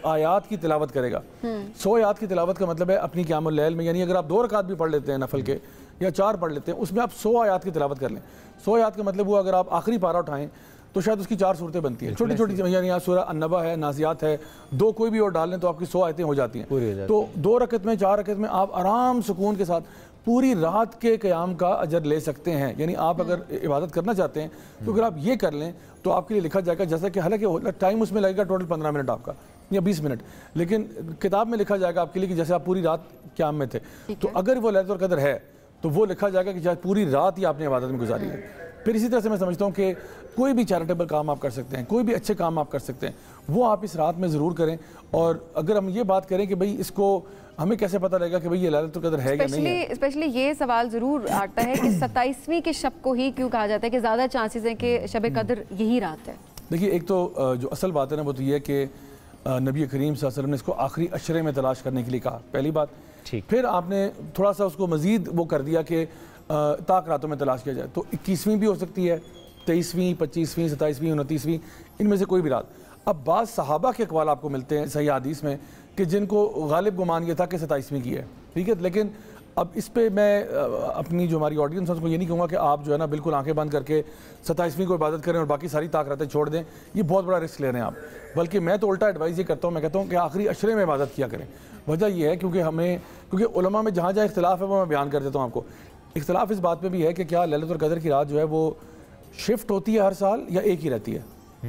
आयात की तिलावत करेगा। 100 आयात की तिलावत का मतलब है अपनी क़यामुल लैल में, यानी अगर आप 2 रकात भी पढ़ लेते हैं नफल के या 4 पढ़ लेते हैं, उसमें आप 100 आयात की तिलावत कर लें। 100 आयात का मतलब वो अगर आप आखिरी पारा उठाएं तो शायद उसकी 4 सूरतें बनती हैं, छोटी छोटी, यानी यहाँ सूरह अन्नबा है, नाज़ियात है, 2 कोई भी और डाल लें तो आपकी 100 आयतें हो जाती हैं। तो 2 रकत में, 4 रकत में आप आराम सुकून के साथ पूरी रात के क़याम का अजर ले सकते हैं। यानी आप अगर इबादत करना चाहते हैं तो अगर आप ये कर लें तो आपके लिए लिखा जाएगा, जैसा कि हालांकि टाइम उसमें लगेगा टोटल 15 मिनट आपका या 20 मिनट, लेकिन किताब में लिखा जाएगा आपके लिए कि जैसे आप पूरी रात क़याम में थे। तो अगर वो लैलतुल कदर है तो वो लिखा जाएगा कि शायद पूरी रात ही आपने इबादत में गुजारी है। फिर इसी तरह से मैं समझता हूँ कि कोई भी चैरिटेबल काम आप कर सकते हैं, कोई भी अच्छे काम आप कर सकते हैं, वो आप इस रात में ज़रूर करें। और अगर हम ये बात करें कि भाई इसको हमें कैसे पता लगेगा कि भाई ये लैलतुल कदर है या नहीं है, स्पेशली ये सवाल ज़रूर आता है कि 27वीं के शब को ही क्यों कहा जाता है कि ज़्यादा चांसेस हैं कि शब कदर यही रात है? देखिए, एक तो जो असल बात है ना वो तो ये है कि नबी करीम सल्लल्लाहु अलैहि वसल्लम ने इसको आखिरी अशरे में तलाश करने के लिए कहा, पहली बात। फिर आपने थोड़ा सा उसको मज़ीद वो कर दिया कि ताक रातों में तलाश किया जाए, तो 21वीं भी हो सकती है, 23वीं, 25वीं, 27वीं, 29वीं, इनमें से कोई भी रात। अब बाद सहाबा के अक़वाल आपको मिलते हैं सही हदीस में कि जिनको गालिब गुमान ये था कि 27वीं की है, ठीक है। लेकिन अब इस पे मैं अपनी जो हमारी ऑडियंस है उसको ये नहीं कहूँगा कि आप जो है ना बिल्कुल आंखें बंद करके 27वीं को इबादत करें और बाकी सारी ताक रातें छोड़ दें, ये बहुत बड़ा रिस्क ले रहे हैं आप। बल्कि मैं तो उल्टा एडवाइस ये करता हूँ, मैं कहता हूँ कि आखिरी अशरे में इबादत किया करें। वजह यह है क्योंकि उलमा में जहाँ जहाँ इख्तिलाफ है वो मैं बयान कर देता हूँ आपको। इख्तिलाफ इस बात पे भी है कि क्या लैलतुल कदर की रात जो है वो शिफ्ट होती है हर साल या एक ही रहती है,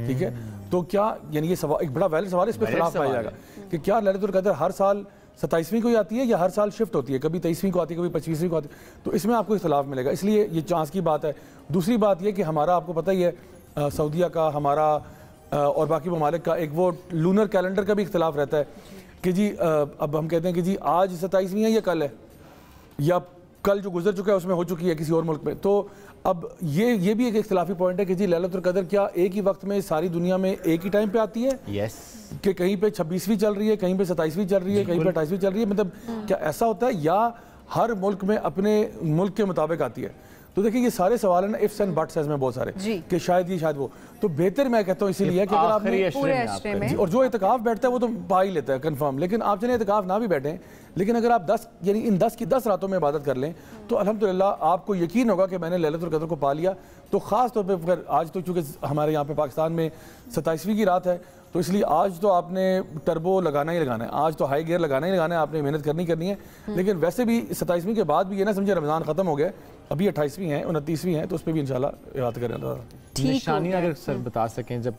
ठीक है। तो क्या, यानी ये सवाल एक बड़ा वैलिड सवाल है, इस पर इख्तिलाफ पाया जाएगा कि क्या लैलतुल कदर हर साल 27वीं को ही आती है या हर साल शिफ्ट होती है, कभी 23वीं को आती है, कभी 25वीं को आती है। तो इसमें आपको इख्तिलाफ मिलेगा, इसलिए ये चांस की बात है। दूसरी बात ये कि हमारा आपको पता ही है सऊदीया का, हमारा और बाकी ममालिक का एक वो लूनर कैलेंडर का भी इख्तिलाफ रहता है कि जी अब हम कहते हैं कि जी आज 27वीं है या कल है, या कल जो गुजर चुका है उसमें हो चुकी है किसी और मुल्क में। तो अब ये भी एक इख्तिलाफी पॉइंट है कि जी लैलतुल कदर क्या एक ही वक्त में सारी दुनिया में एक ही टाइम पे आती है? यस। कि कहीं पे 26वीं चल रही है, कहीं पे 27वीं चल रही है, कहीं पे 28वीं चल रही है, मतलब क्या ऐसा होता है, या हर मुल्क में अपने मुल्क के मुताबिक आती है? तो देखिए ये सारे सवाल है ना इफ्स एंड बट्स में बहुत सारे कि शायद ये शायद वो, तो बेहतर मैं कहता हूँ इसीलिए कि अगर आप और जो इत्काफ बैठता है वो तो पा ही लेता है कंफर्म, लेकिन आप चले इत्काफ ना भी बैठें, लेकिन अगर आप 10 यानी इन 10 की 10 रातों में इबादत कर लें तो अल्हम्दुलिल्लाह आपको यकीन होगा कि मैंने लैलतुल कदर को पा लिया। तो ख़ास तौर पर आज तो चूँकि हमारे यहाँ पे पाकिस्तान में 27वीं की रात है, तो इसलिए आज तो आपने टर्बो लगाना ही लगाना है, आज तो हाई गियर लगाना ही लगाना है, आपने मेहनत करनी है। लेकिन वैसे भी 27वीं के बाद भी ये ना समझे रमज़ान ख़त्म हो गया, अभी 28वीं है, 29वीं है, तो उस पर भी इंशाल्लाह इबादत करें। निशानी अगर सर बता सकें, जब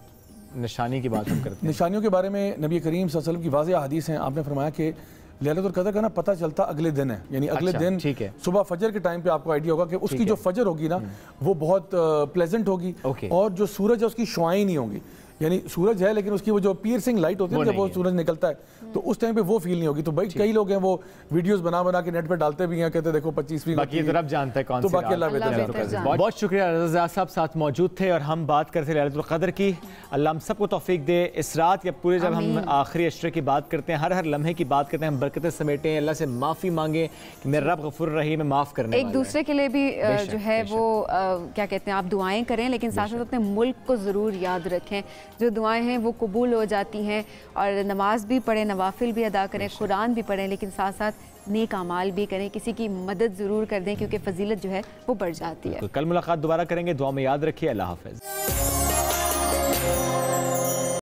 निशानी की बात हम करते हैं, निशानियों के बारे में नबी करीम सल्लल्लाहु अलैहि वसल्लम की वाज़ेह हदीस हैं, आपने फरमाया कि लैलतुल कदर का ना पता चलता अगले दिन है, यानी अगले दिन सुबह फजर के टाइम पे आपको आइडिया होगा कि उसकी जो फजर होगी ना वो बहुत प्लेजेंट होगी, और जो सूरज है उसकी शुआएं नहीं होंगी, यानी सूरज है लेकिन उसकी वो जो पियर्सिंग लाइट होती है जब वो सूरज निकलता है तो उस टाइम पे वो फील नहीं होगी। तो भाई कई लोग हैं वो वीडियोस बना के नेट पे डालते भी हैं, कहते देखो 25वीं, बाकी तो रब जानता है कौन सी। तो बाकी अल्लाह बेहतर। बहुत शुक्रिया, रज़ा साहब साथ मौजूद थे और हम बात करते लैलतुल क़द्र की। अल्लाह हम सबको तौफीक दे इस रात या पूरे, जब हम आखिरी अशरे की बात करते हैं, हर लम्हे की बात करते हैं, हम बरकतें समेटें, अल्लाह से माफ़ी मांगे कि मेरा रब गफूर रहीम है, माफ़ करने वाला है। एक दूसरे के लिए भी जो है वो क्या कहते हैं, आप दुआएं करें, लेकिन साथ साथ अपने मुल्क को ज़रूर याद रखें। जो दुआएं हैं वो कबूल हो जाती हैं, और नमाज भी पढ़ें, नवाफिल भी अदा करें, कुरान भी पढ़ें, लेकिन साथ साथ नेक अमाल भी करें, किसी की मदद ज़रूर कर दें क्योंकि फजीलत जो है वो बढ़ जाती है। कल मुलाकात दोबारा करेंगे, दुआ में याद रखिए। अल्लाह हाफ़िज़।